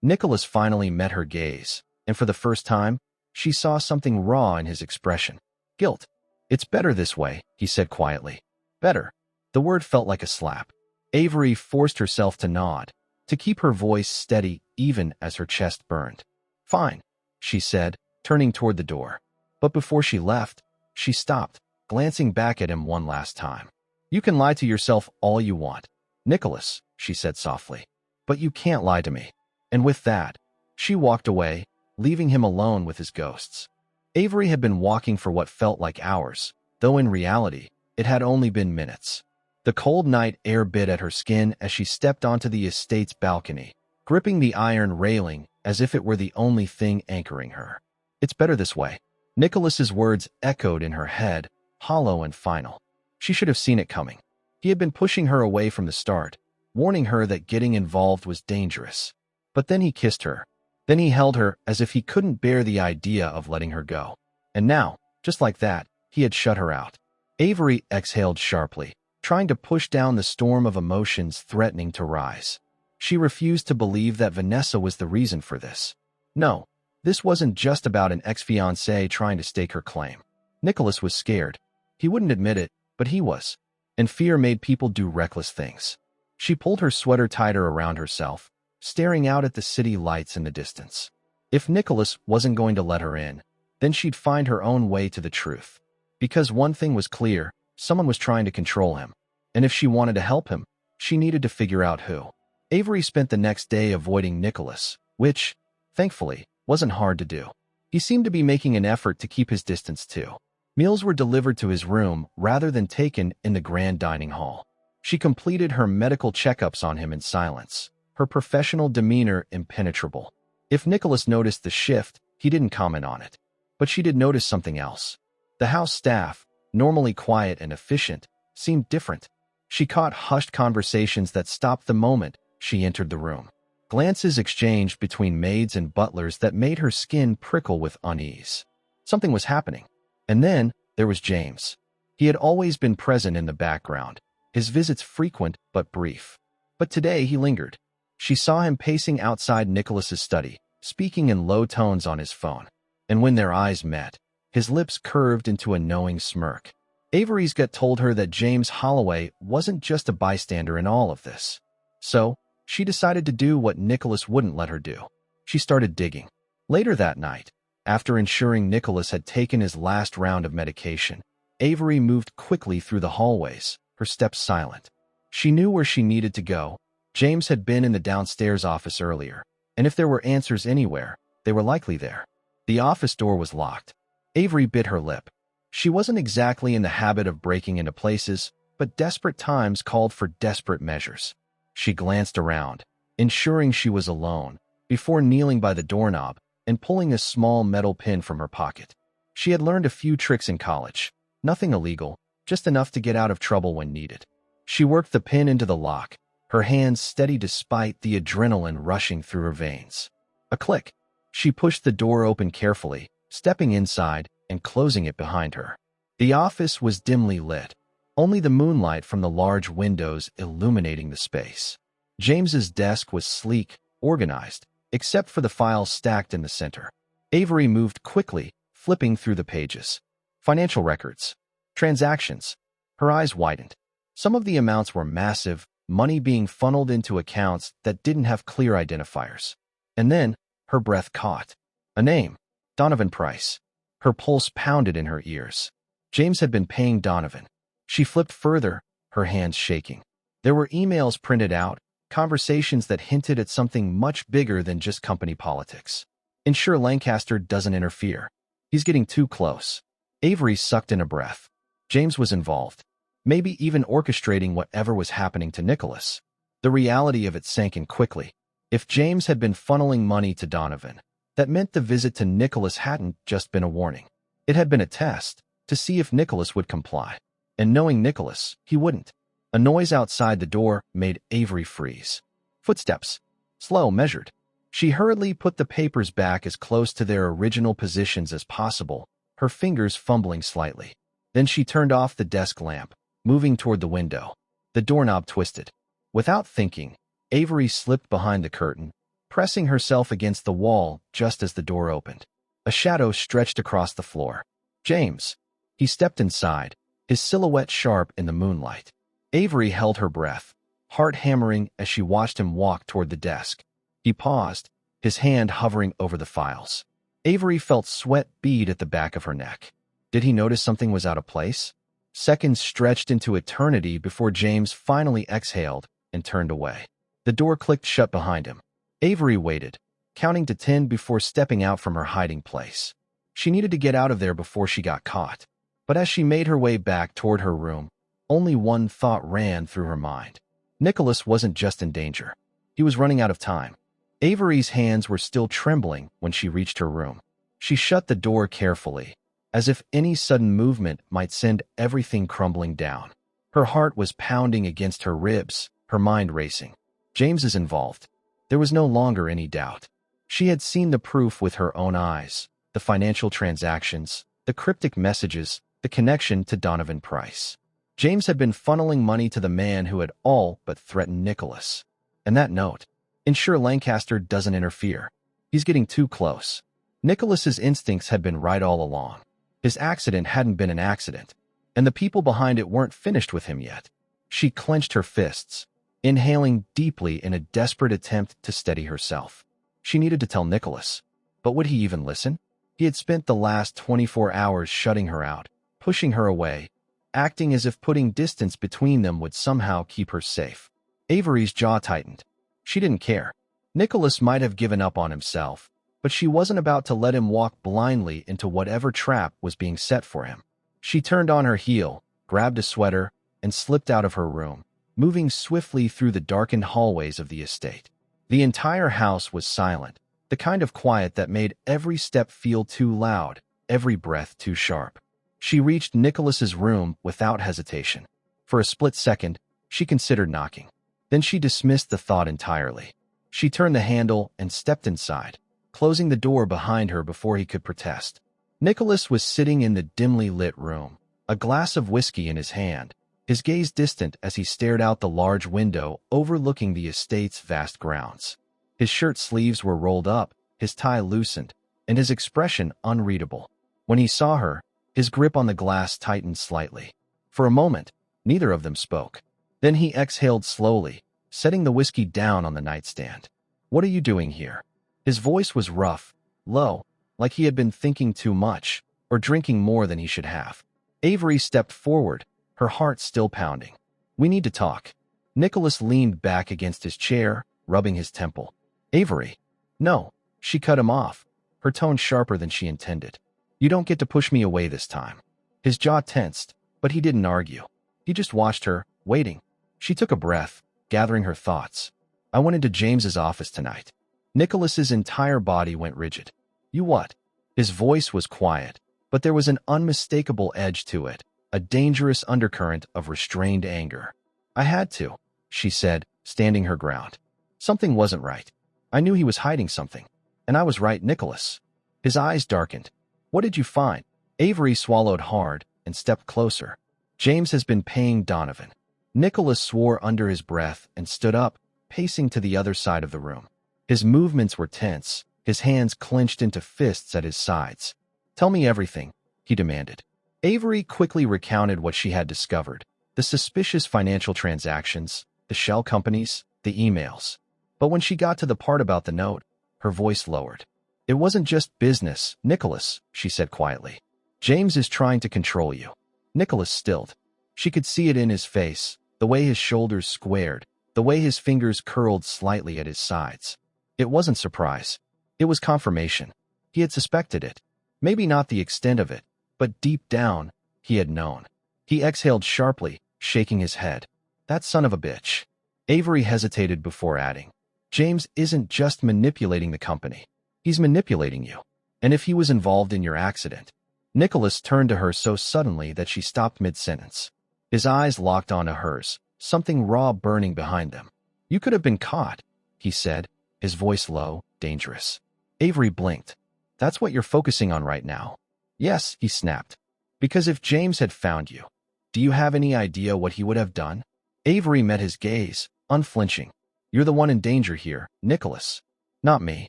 Nicholas finally met her gaze, and for the first time, she saw something raw in his expression. Guilt. "It's better this way," he said quietly. "Better." The word felt like a slap. Avery forced herself to nod, to keep her voice steady even as her chest burned. "Fine," she said, turning toward the door. But before she left, she stopped, glancing back at him one last time. "You can lie to yourself all you want, Nicholas," she said softly. "But you can't lie to me." And with that, she walked away, leaving him alone with his ghosts. Avery had been walking for what felt like hours, though in reality, it had only been minutes. The cold night air bit at her skin as she stepped onto the estate's balcony, gripping the iron railing as if it were the only thing anchoring her. "It's better this way." Nicholas's words echoed in her head, hollow and final. She should have seen it coming. He had been pushing her away from the start, warning her that getting involved was dangerous. But then he kissed her. Then he held her as if he couldn't bear the idea of letting her go. And now, just like that, he had shut her out. Avery exhaled sharply, trying to push down the storm of emotions threatening to rise. She refused to believe that Vanessa was the reason for this. No, this wasn't just about an ex-fiancé trying to stake her claim. Nicholas was scared. He wouldn't admit it, but he was. And fear made people do reckless things. She pulled her sweater tighter around herself, staring out at the city lights in the distance. If Nicholas wasn't going to let her in, then she'd find her own way to the truth. Because one thing was clear, someone was trying to control him. And if she wanted to help him, she needed to figure out who. Avery spent the next day avoiding Nicholas, which, thankfully, wasn't hard to do. He seemed to be making an effort to keep his distance too. Meals were delivered to his room rather than taken in the grand dining hall. She completed her medical checkups on him in silence, her professional demeanor impenetrable. If Nicholas noticed the shift, he didn't comment on it. But she did notice something else. The house staff, normally quiet and efficient, seemed different. She caught hushed conversations that stopped the moment she entered the room. Glances exchanged between maids and butlers that made her skin prickle with unease. Something was happening. And then there was James. He had always been present in the background, his visits frequent but brief. But today he lingered. She saw him pacing outside Nicholas's study, speaking in low tones on his phone. And when their eyes met, his lips curved into a knowing smirk. Avery's gut told her that James Holloway wasn't just a bystander in all of this. So, she decided to do what Nicholas wouldn't let her do. She started digging. Later that night, after ensuring Nicholas had taken his last round of medication, Avery moved quickly through the hallways, her steps silent. She knew where she needed to go. James had been in the downstairs office earlier, and if there were answers anywhere, they were likely there. The office door was locked. Avery bit her lip. She wasn't exactly in the habit of breaking into places, but desperate times called for desperate measures. She glanced around, ensuring she was alone, before kneeling by the doorknob and pulling a small metal pin from her pocket. She had learned a few tricks in college, nothing illegal, just enough to get out of trouble when needed. She worked the pin into the lock, her hands steady despite the adrenaline rushing through her veins. A click. She pushed the door open carefully, stepping inside and closing it behind her. The office was dimly lit, only the moonlight from the large windows illuminating the space. James's desk was sleek, organized, except for the files stacked in the center. Avery moved quickly, flipping through the pages. Financial records. Transactions. Her eyes widened. Some of the amounts were massive, money being funneled into accounts that didn't have clear identifiers. And then, her breath caught. A name. Donovan Price. Her pulse pounded in her ears. James had been paying Donovan. She flipped further, her hands shaking. There were emails printed out, conversations that hinted at something much bigger than just company politics. Ensure Lancaster doesn't interfere. He's getting too close. Avery sucked in a breath. James was involved, maybe even orchestrating whatever was happening to Nicholas. The reality of it sank in quickly. If James had been funneling money to Donovan, that meant the visit to Nicholas hadn't just been a warning. It had been a test to see if Nicholas would comply. And knowing Nicholas, he wouldn't. A noise outside the door made Avery freeze. Footsteps. Slow, measured. She hurriedly put the papers back as close to their original positions as possible, her fingers fumbling slightly. Then she turned off the desk lamp, moving toward the window. The doorknob twisted. Without thinking, Avery slipped behind the curtain, pressing herself against the wall just as the door opened. A shadow stretched across the floor. James. He stepped inside, his silhouette sharp in the moonlight. Avery held her breath, heart hammering as she watched him walk toward the desk. He paused, his hand hovering over the files. Avery felt sweat bead at the back of her neck. Did he notice something was out of place? Seconds stretched into eternity before James finally exhaled and turned away. The door clicked shut behind him. Avery waited, counting to 10 before stepping out from her hiding place. She needed to get out of there before she got caught. But as she made her way back toward her room, only one thought ran through her mind. Nicholas wasn't just in danger. He was running out of time. Avery's hands were still trembling when she reached her room. She shut the door carefully, as if any sudden movement might send everything crumbling down. Her heart was pounding against her ribs, her mind racing. James is involved. There was no longer any doubt. She had seen the proof with her own eyes, the financial transactions, the cryptic messages, the connection to Donovan Price. James had been funneling money to the man who had all but threatened Nicholas. And that note, ensure Lancaster doesn't interfere. He's getting too close. Nicholas's instincts had been right all along. His accident hadn't been an accident, and the people behind it weren't finished with him yet. She clenched her fists, inhaling deeply in a desperate attempt to steady herself. She needed to tell Nicholas, but would he even listen? He had spent the last 24 hours shutting her out, pushing her away, acting as if putting distance between them would somehow keep her safe. Avery's jaw tightened. She didn't care. Nicholas might have given up on himself, but she wasn't about to let him walk blindly into whatever trap was being set for him. She turned on her heel, grabbed a sweater, and slipped out of her room, moving swiftly through the darkened hallways of the estate. The entire house was silent, the kind of quiet that made every step feel too loud, every breath too sharp. She reached Nicholas's room without hesitation. For a split second, she considered knocking. Then she dismissed the thought entirely. She turned the handle and stepped inside, closing the door behind her before he could protest. Nicholas was sitting in the dimly lit room, a glass of whiskey in his hand, his gaze distant as he stared out the large window overlooking the estate's vast grounds. His shirt sleeves were rolled up, his tie loosened, and his expression unreadable. When he saw her, his grip on the glass tightened slightly. For a moment, neither of them spoke. Then he exhaled slowly, setting the whiskey down on the nightstand. "What are you doing here?" His voice was rough, low, like he had been thinking too much, or drinking more than he should have. Avery stepped forward, her heart still pounding. "We need to talk." Nicholas leaned back against his chair, rubbing his temple. "Avery." "No." She cut him off, her tone sharper than she intended. "You don't get to push me away this time." His jaw tensed, but he didn't argue. He just watched her, waiting. She took a breath, gathering her thoughts. I went into James's office tonight. Nicholas's entire body went rigid. You what? His voice was quiet, but there was an unmistakable edge to it, a dangerous undercurrent of restrained anger. I had to, she said, standing her ground. Something wasn't right. I knew he was hiding something. And I was right, Nicholas. His eyes darkened. What did you find? Avery swallowed hard and stepped closer. James has been paying Donovan. Nicholas swore under his breath and stood up, pacing to the other side of the room. His movements were tense, his hands clenched into fists at his sides. Tell me everything, he demanded. Avery quickly recounted what she had discovered, the suspicious financial transactions, the shell companies, the emails. But when she got to the part about the note, her voice lowered. It wasn't just business, Nicholas, she said quietly. James is trying to control you. Nicholas stilled. She could see it in his face, the way his shoulders squared, the way his fingers curled slightly at his sides. It wasn't surprise. It was confirmation. He had suspected it. Maybe not the extent of it, but deep down, he had known. He exhaled sharply, shaking his head. That son of a bitch. Avery hesitated before adding. James isn't just manipulating the company. He's manipulating you. And if he was involved in your accident. Nicholas turned to her so suddenly that she stopped mid-sentence. His eyes locked onto hers, something raw burning behind them. You could have been caught, he said, his voice low, dangerous. Avery blinked. That's what you're focusing on right now. Yes, he snapped. Because if James had found you, do you have any idea what he would have done? Avery met his gaze, unflinching. You're the one in danger here, Nicholas. Not me.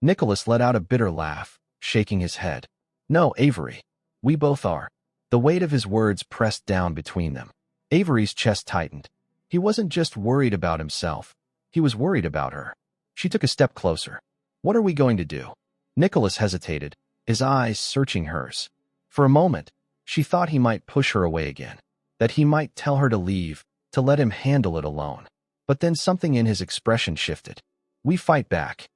Nicholas let out a bitter laugh, shaking his head. No, Avery. We both are. The weight of his words pressed down between them. Avery's chest tightened. He wasn't just worried about himself. He was worried about her. She took a step closer. What are we going to do? Nicholas hesitated, his eyes searching hers. For a moment, she thought he might push her away again, that he might tell her to leave, to let him handle it alone. But then something in his expression shifted. We fight back.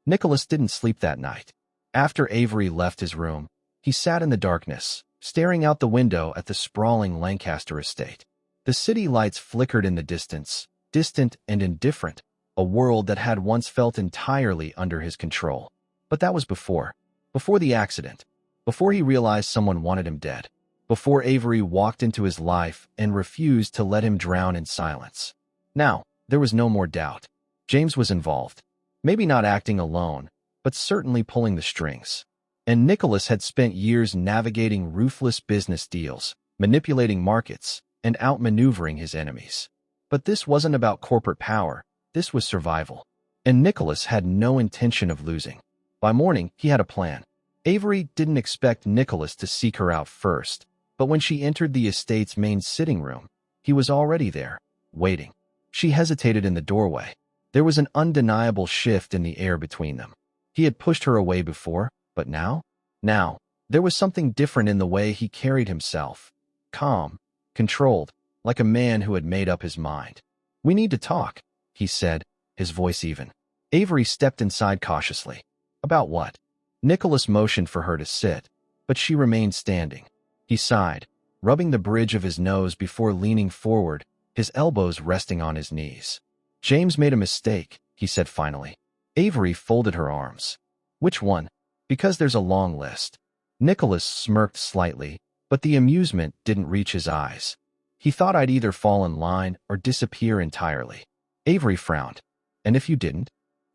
Nicholas didn't sleep that night. After Avery left his room, he sat in the darkness, staring out the window at the sprawling Lancaster estate. The city lights flickered in the distance, distant and indifferent, a world that had once felt entirely under his control. But that was before the accident, before he realized someone wanted him dead, before Avery walked into his life and refused to let him drown in silence. Now, there was no more doubt. James was involved. Maybe not acting alone, but certainly pulling the strings. And Nicholas had spent years navigating ruthless business deals, manipulating markets, and outmaneuvering his enemies. But this wasn't about corporate power, this was survival. And Nicholas had no intention of losing. By morning, he had a plan. Avery didn't expect Nicholas to seek her out first, but when she entered the estate's main sitting room, he was already there, waiting. She hesitated in the doorway. There was an undeniable shift in the air between them. He had pushed her away before, but now, there was something different in the way he carried himself. Calm, controlled, like a man who had made up his mind. We need to talk, he said, his voice even. Avery stepped inside cautiously. About what? Nicholas motioned for her to sit, but she remained standing. He sighed, rubbing the bridge of his nose before leaning forward, his elbows resting on his knees. James made a mistake, he said finally. Avery folded her arms. Which one? Because there's a long list. Nicholas smirked slightly, but the amusement didn't reach his eyes. He thought I'd either fall in line or disappear entirely. Avery frowned. And if you didn't?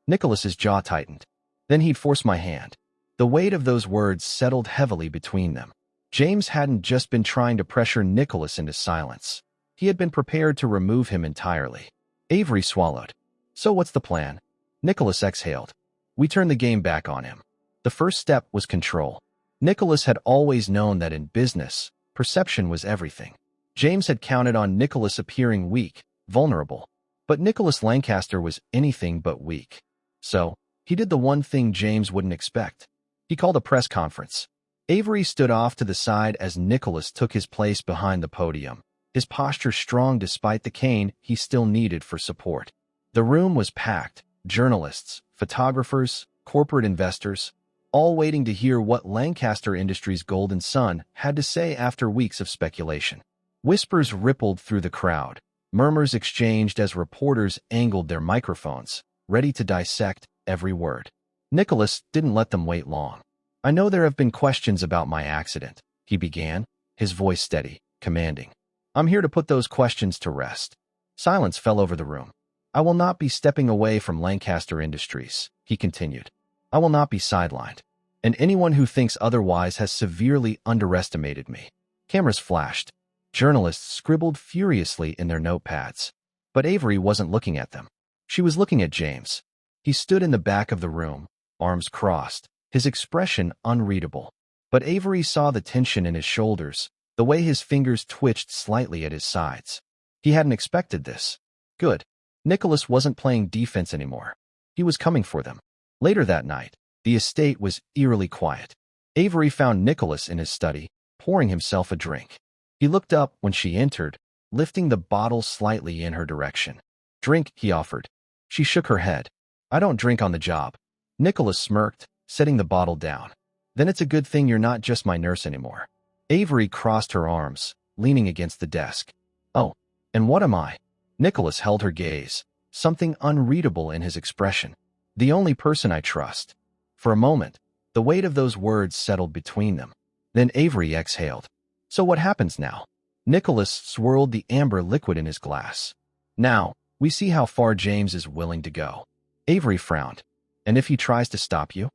Nicholas's jaw tightened. Then he'd force my hand. The weight of those words settled heavily between them. James hadn't just been trying to pressure Nicholas into silence. He had been prepared to remove him entirely. Avery swallowed. So what's the plan? Nicholas exhaled. We turned the game back on him. The first step was control. Nicholas had always known that in business, perception was everything. James had counted on Nicholas appearing weak, vulnerable. But Nicholas Lancaster was anything but weak. So, he did the one thing James wouldn't expect. He called a press conference. Avery stood off to the side as Nicholas took his place behind the podium, his posture strong despite the cane he still needed for support. The room was packed. Journalists, photographers, corporate investors. all waiting to hear what Lancaster Industries' golden son had to say after weeks of speculation. Whispers rippled through the crowd. Murmurs exchanged as reporters angled their microphones, ready to dissect every word. Nicholas didn't let them wait long. "I know there have been questions about my accident," he began, his voice steady, commanding. "I'm here to put those questions to rest." Silence fell over the room. "I will not be stepping away from Lancaster Industries," he continued. "I will not be sidelined. And anyone who thinks otherwise has severely underestimated me." Cameras flashed. Journalists scribbled furiously in their notepads. But Avery wasn't looking at them. She was looking at James. He stood in the back of the room, arms crossed, his expression unreadable. But Avery saw the tension in his shoulders, the way his fingers twitched slightly at his sides. He hadn't expected this. Good. Nicholas wasn't playing defense anymore. He was coming for them. Later that night, the estate was eerily quiet. Avery found Nicholas in his study, pouring himself a drink. He looked up when she entered, lifting the bottle slightly in her direction. "Drink," he offered. She shook her head. "I don't drink on the job." Nicholas smirked, setting the bottle down. "Then it's a good thing you're not just my nurse anymore." Avery crossed her arms, leaning against the desk. "Oh, and what am I?" Nicholas held her gaze, something unreadable in his expression. "The only person I trust." For a moment, the weight of those words settled between them. Then Avery exhaled. "So what happens now?" Nicholas swirled the amber liquid in his glass. "Now, we see how far James is willing to go." Avery frowned. "And if he tries to stop you?"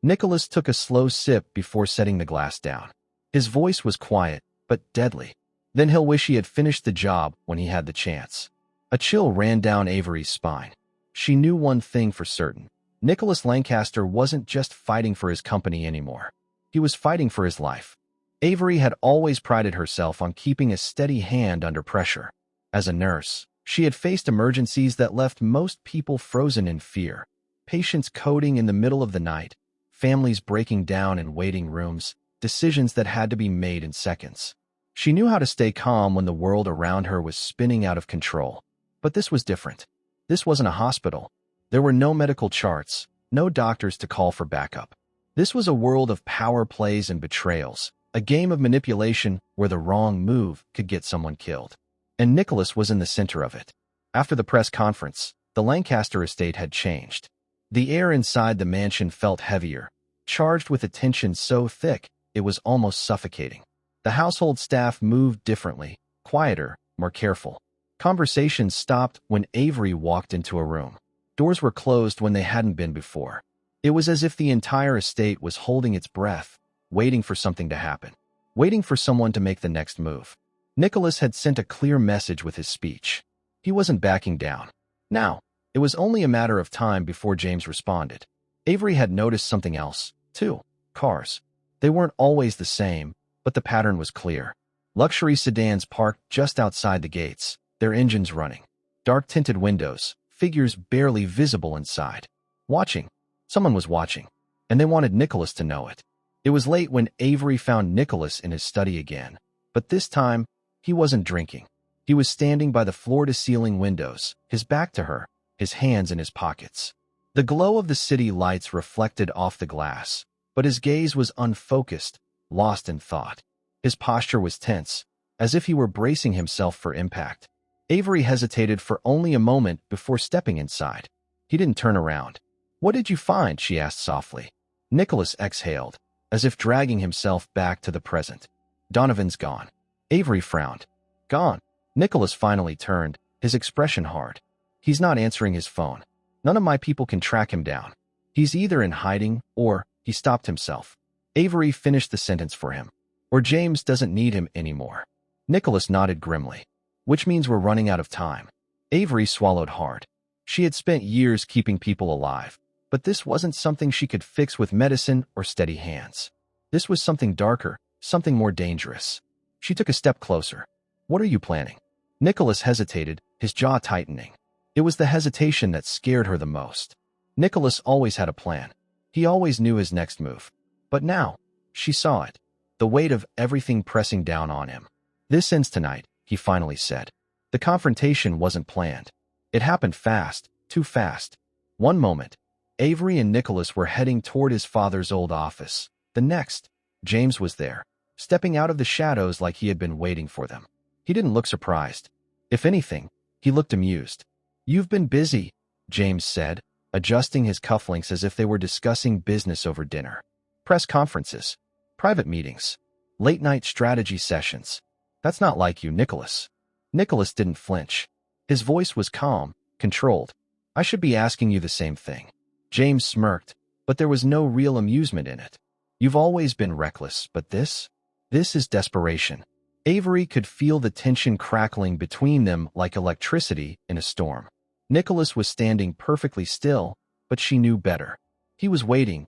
Nicholas took a slow sip before setting the glass down. His voice was quiet, but deadly. "Then he'll wish he had finished the job when he had the chance." A chill ran down Avery's spine. She knew one thing for certain. Nicholas Lancaster wasn't just fighting for his company anymore. He was fighting for his life. Avery had always prided herself on keeping a steady hand under pressure. As a nurse, she had faced emergencies that left most people frozen in fear. Patients coding in the middle of the night, families breaking down in waiting rooms, decisions that had to be made in seconds. She knew how to stay calm when the world around her was spinning out of control. But this was different. This wasn't a hospital. There were no medical charts, no doctors to call for backup. This was a world of power plays and betrayals, a game of manipulation where the wrong move could get someone killed. And Nicholas was in the center of it. After the press conference, the Lancaster estate had changed. The air inside the mansion felt heavier, charged with a tension so thick it was almost suffocating. The household staff moved differently, quieter, more careful. Conversations stopped when Avery walked into a room. Doors were closed when they hadn't been before. It was as if the entire estate was holding its breath, waiting for something to happen, waiting for someone to make the next move. Nicholas had sent a clear message with his speech. He wasn't backing down. Now, it was only a matter of time before James responded. Avery had noticed something else, too. Cars. They weren't always the same, but the pattern was clear. Luxury sedans parked just outside the gates, their engines running. Dark-tinted windows, figures barely visible inside. Watching. Someone was watching, and they wanted Nicholas to know it. It was late when Avery found Nicholas in his study again, but this time, he wasn't drinking. He was standing by the floor-to-ceiling windows, his back to her, his hands in his pockets. The glow of the city lights reflected off the glass, but his gaze was unfocused, lost in thought. His posture was tense, as if he were bracing himself for impact. Avery hesitated for only a moment before stepping inside. He didn't turn around. "What did you find?" she asked softly. Nicholas exhaled, as if dragging himself back to the present. "Donovan's gone." Avery frowned. "Gone?" Nicholas finally turned, his expression hard. "He's not answering his phone. None of my people can track him down. He's either in hiding or..." He stopped himself. Avery finished the sentence for him. "Or James doesn't need him anymore." Nicholas nodded grimly. "Which means we're running out of time." Avery swallowed hard. She had spent years keeping people alive, but this wasn't something she could fix with medicine or steady hands. This was something darker, something more dangerous. She took a step closer. "What are you planning?" Nicholas hesitated, his jaw tightening. It was the hesitation that scared her the most. Nicholas always had a plan. He always knew his next move. But now, she saw it. The weight of everything pressing down on him. "This ends tonight," he finally said. The confrontation wasn't planned. It happened fast, too fast. One moment, Avery and Nicholas were heading toward his father's old office. The next, James was there, stepping out of the shadows like he had been waiting for them. He didn't look surprised. If anything, he looked amused. "You've been busy," James said, adjusting his cufflinks as if they were discussing business over dinner. "Press conferences, private meetings, late-night strategy sessions. That's not like you, Nicholas." Nicholas didn't flinch. His voice was calm, controlled. "I should be asking you the same thing." James smirked, but there was no real amusement in it. "You've always been reckless, but this is desperation." Avery could feel the tension crackling between them like electricity in a storm. Nicholas was standing perfectly still, but she knew better. He was waiting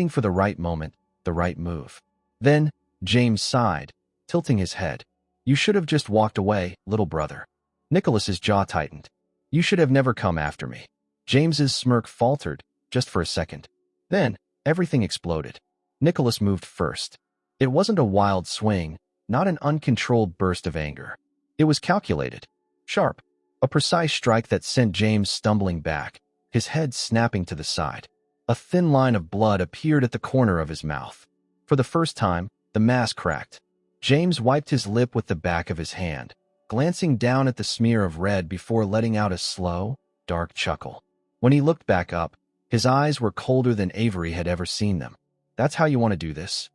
for the right moment, the right move. Then, James sighed, tilting his head. "You should have just walked away, little brother." Nicholas's jaw tightened. "You should have never come after me." James's smirk faltered, just for a second. Then, everything exploded. Nicholas moved first. It wasn't a wild swing, not an uncontrolled burst of anger. It was calculated, sharp, a precise strike that sent James stumbling back, his head snapping to the side. A thin line of blood appeared at the corner of his mouth. For the first time, the mask cracked. James wiped his lip with the back of his hand, glancing down at the smear of red before letting out a slow, dark chuckle. When he looked back up, his eyes were colder than Avery had ever seen them. "That's how you want to do this?"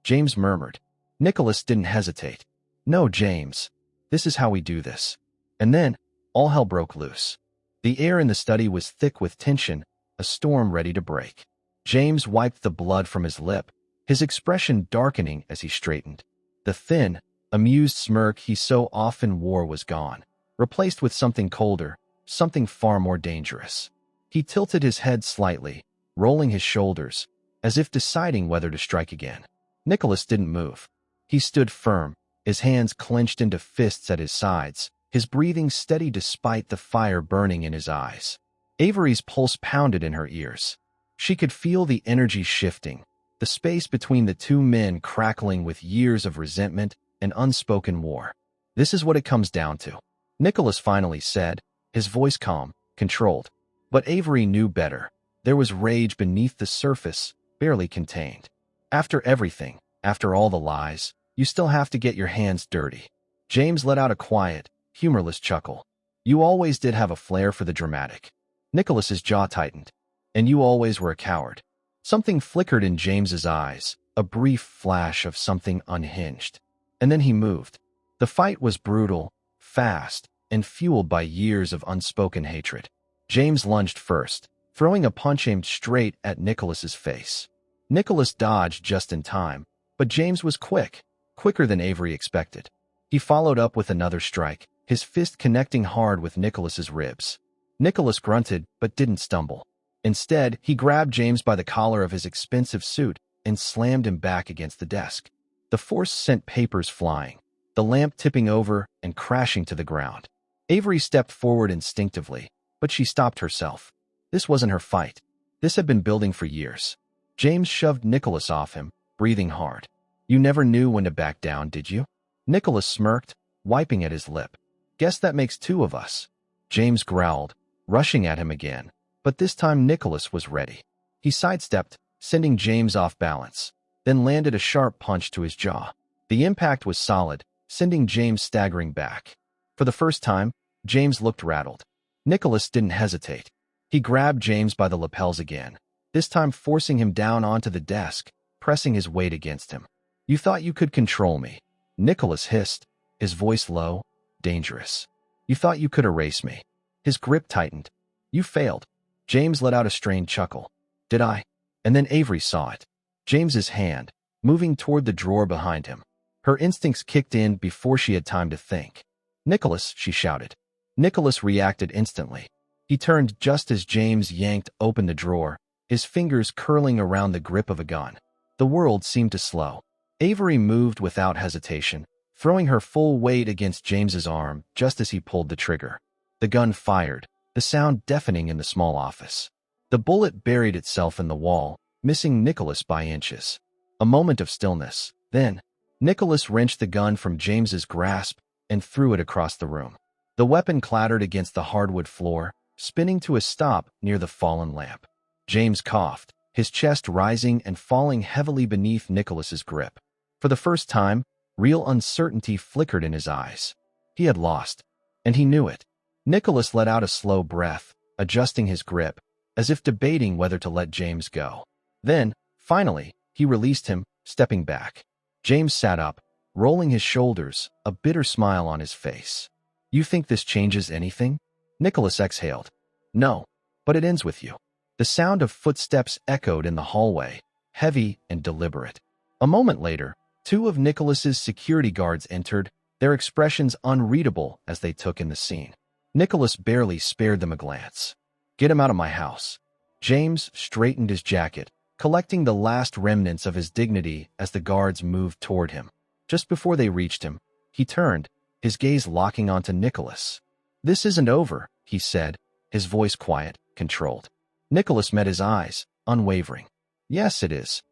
James murmured. Nicholas didn't hesitate. "No, James. This is how we do this." And then, all hell broke loose. The air in the study was thick with tension, a storm ready to break. James wiped the blood from his lip, his expression darkening as he straightened. The thin, amused smirk he so often wore was gone, replaced with something colder, something far more dangerous. He tilted his head slightly, rolling his shoulders, as if deciding whether to strike again. Nicholas didn't move. He stood firm, his hands clenched into fists at his sides, his breathing steady despite the fire burning in his eyes. Avery's pulse pounded in her ears. She could feel the energy shifting, the space between the two men crackling with years of resentment and unspoken war. "This is what it comes down to," Nicholas finally said, his voice calm, controlled. But Avery knew better. There was rage beneath the surface, barely contained. "After everything, after all the lies, you still have to get your hands dirty." James let out a quiet, humorless chuckle. "You always did have a flair for the dramatic." Nicholas's jaw tightened. "And you always were a coward." Something flickered in James's eyes, a brief flash of something unhinged. And then he moved. The fight was brutal, fast, and fueled by years of unspoken hatred. James lunged first, throwing a punch aimed straight at Nicholas's face. Nicholas dodged just in time, but James was quicker than Avery expected. He followed up with another strike, his fist connecting hard with Nicholas's ribs. Nicholas grunted, but didn't stumble. Instead, he grabbed James by the collar of his expensive suit and slammed him back against the desk. The force sent papers flying, the lamp tipping over and crashing to the ground. Avery stepped forward instinctively, but she stopped herself. This wasn't her fight. This had been building for years. James shoved Nicholas off him, breathing hard. "You never knew when to back down, did you?" Nicholas smirked, wiping at his lip. "Guess that makes two of us." James growled, rushing at him again, but this time Nicholas was ready. He sidestepped, sending James off balance, then landed a sharp punch to his jaw. The impact was solid, sending James staggering back. For the first time, James looked rattled. Nicholas didn't hesitate. He grabbed James by the lapels again, this time forcing him down onto the desk, pressing his weight against him. "You thought you could control me," Nicholas hissed, his voice low, dangerous. "You thought you could erase me." His grip tightened. "You failed." James let out a strained chuckle. "Did I?" And then Avery saw it. James's hand, moving toward the drawer behind him. Her instincts kicked in before she had time to think. "Nicholas," she shouted. Nicholas reacted instantly. He turned just as James yanked open the drawer, his fingers curling around the grip of a gun. The world seemed to slow. Avery moved without hesitation, throwing her full weight against James's arm just as he pulled the trigger. The gun fired, the sound deafening in the small office. The bullet buried itself in the wall, missing Nicholas by inches. A moment of stillness. Then, Nicholas wrenched the gun from James's grasp and threw it across the room. The weapon clattered against the hardwood floor, spinning to a stop near the fallen lamp. James coughed, his chest rising and falling heavily beneath Nicholas's grip. For the first time, real uncertainty flickered in his eyes. He had lost, and he knew it. Nicholas let out a slow breath, adjusting his grip, as if debating whether to let James go. Then, finally, he released him, stepping back. James sat up, rolling his shoulders, a bitter smile on his face. "You think this changes anything?" Nicholas exhaled. "No, but it ends with you." The sound of footsteps echoed in the hallway, heavy and deliberate. A moment later, two of Nicholas's security guards entered, their expressions unreadable as they took in the scene. Nicholas barely spared them a glance. "Get him out of my house." James straightened his jacket, collecting the last remnants of his dignity as the guards moved toward him. Just before they reached him, he turned, his gaze locking onto Nicholas. "This isn't over," he said, his voice quiet, controlled. Nicholas met his eyes, unwavering. "Yes, it is."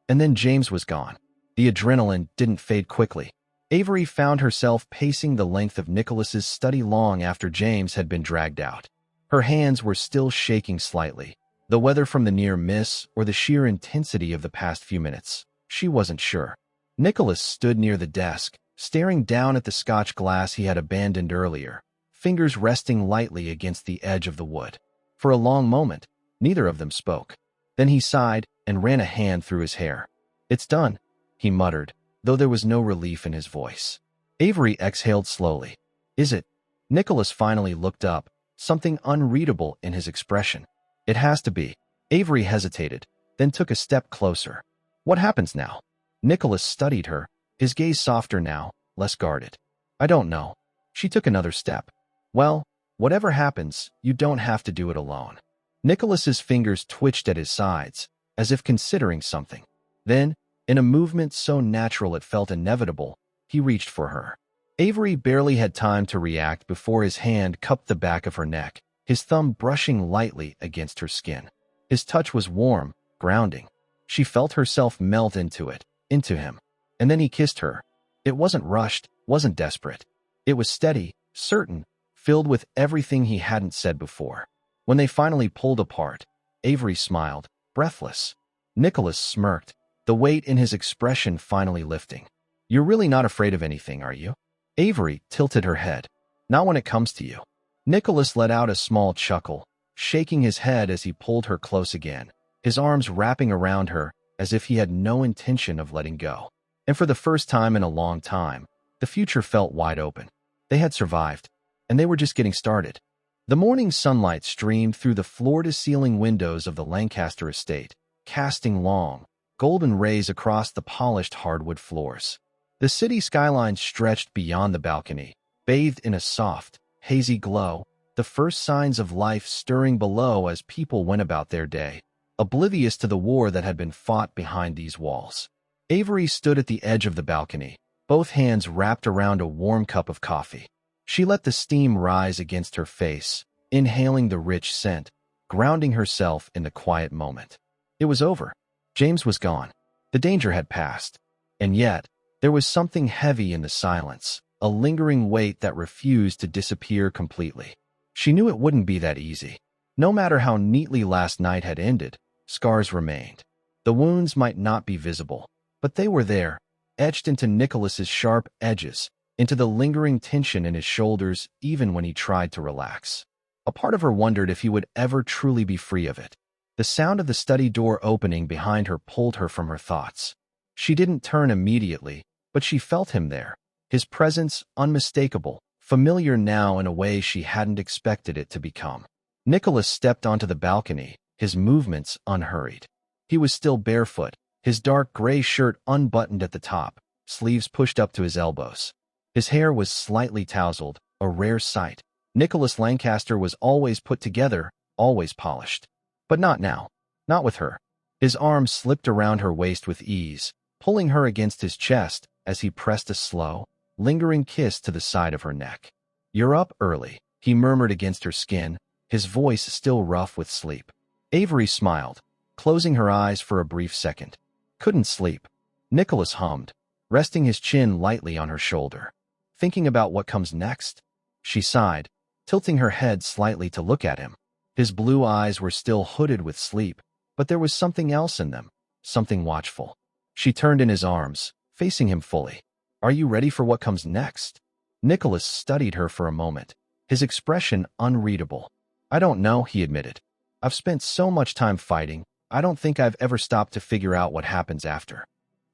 And then James was gone. The adrenaline didn't fade quickly. Avery found herself pacing the length of Nicholas's study long after James had been dragged out. Her hands were still shaking slightly, the whether from the near miss or the sheer intensity of the past few minutes. She wasn't sure. Nicholas stood near the desk, staring down at the Scotch glass he had abandoned earlier, fingers resting lightly against the edge of the wood. For a long moment, neither of them spoke. Then he sighed and ran a hand through his hair. "It's done," he muttered, though there was no relief in his voice. Avery exhaled slowly. "Is it?" Nicholas finally looked up, something unreadable in his expression. "It has to be." Avery hesitated, then took a step closer. "What happens now?" Nicholas studied her, his gaze softer now, less guarded. "I don't know." She took another step. "Well, whatever happens, you don't have to do it alone." Nicholas's fingers twitched at his sides, as if considering something. Then, in a movement so natural it felt inevitable, he reached for her. Avery barely had time to react before his hand cupped the back of her neck, his thumb brushing lightly against her skin. His touch was warm, grounding. She felt herself melt into him. And then he kissed her. It wasn't rushed, wasn't desperate. It was steady, certain, filled with everything he hadn't said before. When they finally pulled apart, Avery smiled, breathless. Nicholas smirked, the weight in his expression finally lifting. "You're really not afraid of anything, are you?" Avery tilted her head. "Not when it comes to you." Nicholas let out a small chuckle, shaking his head as he pulled her close again, his arms wrapping around her as if he had no intention of letting go. And for the first time in a long time, the future felt wide open. They had survived, and they were just getting started. The morning sunlight streamed through the floor-to-ceiling windows of the Lancaster estate, casting long, golden rays across the polished hardwood floors. The city skyline stretched beyond the balcony, bathed in a soft, hazy glow, the first signs of life stirring below as people went about their day, oblivious to the war that had been fought behind these walls. Avery stood at the edge of the balcony, both hands wrapped around a warm cup of coffee. She let the steam rise against her face, inhaling the rich scent, grounding herself in the quiet moment. It was over. James was gone. The danger had passed. And yet, there was something heavy in the silence, a lingering weight that refused to disappear completely. She knew it wouldn't be that easy. No matter how neatly last night had ended, scars remained. The wounds might not be visible, but they were there, etched into Nicholas's sharp edges, into the lingering tension in his shoulders even when he tried to relax. A part of her wondered if he would ever truly be free of it. The sound of the study door opening behind her pulled her from her thoughts. She didn't turn immediately, but she felt him there, his presence unmistakable, familiar now in a way she hadn't expected it to become. Nicholas stepped onto the balcony, his movements unhurried. He was still barefoot, his dark gray shirt unbuttoned at the top, sleeves pushed up to his elbows. His hair was slightly tousled, a rare sight. Nicholas Lancaster was always put together, always polished. But not now. Not with her. His arms slipped around her waist with ease, pulling her against his chest as he pressed a slow, lingering kiss to the side of her neck. "You're up early," he murmured against her skin, his voice still rough with sleep. Avery smiled, closing her eyes for a brief second. "Couldn't sleep." Nicholas hummed, resting his chin lightly on her shoulder. "Thinking about what comes next?" She sighed, tilting her head slightly to look at him. His blue eyes were still hooded with sleep, But there was something else in them, something watchful. She turned in his arms, facing him fully. Are you ready for what comes next? Nicholas studied her for a moment, his expression unreadable. I don't know, he admitted. I've spent so much time fighting, I don't think I've ever stopped to figure out what happens after.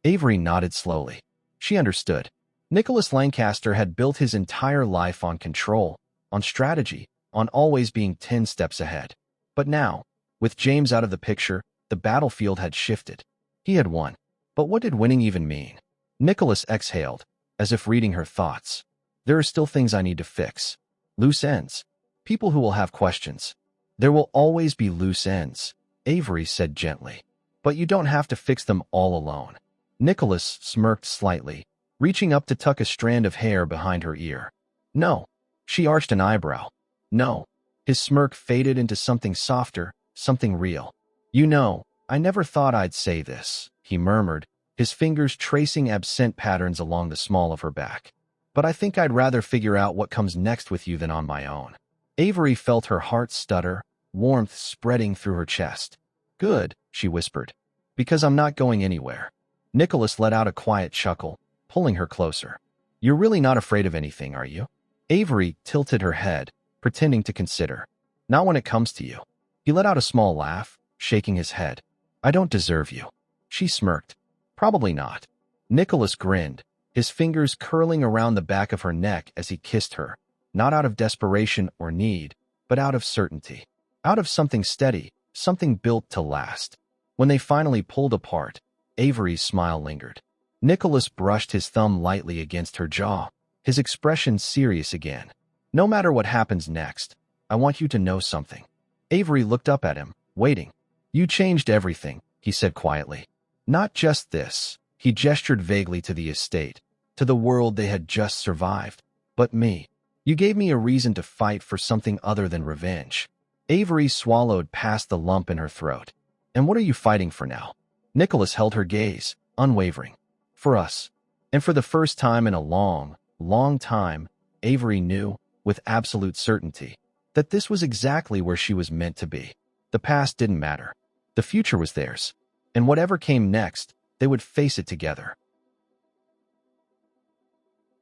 Avery nodded slowly. She understood. Nicholas Lancaster had built his entire life on control, on strategy, on always being 10 steps ahead. But now, with James out of the picture, the battlefield had shifted. He had won. But what did winning even mean? Nicholas exhaled, as if reading her thoughts. There are still things I need to fix. Loose ends. People who will have questions. There will always be loose ends, Avery said gently. But you don't have to fix them all alone. Nicholas smirked slightly, reaching up to tuck a strand of hair behind her ear. No. She arched an eyebrow. No. His smirk faded into something softer, something real. You know, I never thought I'd say this, he murmured, his fingers tracing absent patterns along the small of her back. But I think I'd rather figure out what comes next with you than on my own. Avery felt her heart stutter, warmth spreading through her chest. Good, she whispered. Because I'm not going anywhere. Nicholas let out a quiet chuckle, pulling her closer. You're really not afraid of anything, are you? Avery tilted her head, pretending to consider. Not when it comes to you. He let out a small laugh, shaking his head. I don't deserve you. She smirked. Probably not. Nicholas grinned, his fingers curling around the back of her neck as he kissed her, not out of desperation or need, but out of certainty. Out of something steady, something built to last. When they finally pulled apart, Avery's smile lingered. Nicholas brushed his thumb lightly against her jaw, his expression serious again. No matter what happens next, I want you to know something. Avery looked up at him, waiting. You changed everything, he said quietly. Not just this, he gestured vaguely to the estate, to the world they had just survived, but me. You gave me a reason to fight for something other than revenge. Avery swallowed past the lump in her throat. And what are you fighting for now? Nicholas held her gaze, unwavering. For us. And for the first time in a long, long time, Avery knew, with absolute certainty, that this was exactly where she was meant to be. The past didn't matter. The future was theirs. And whatever came next, they would face it together.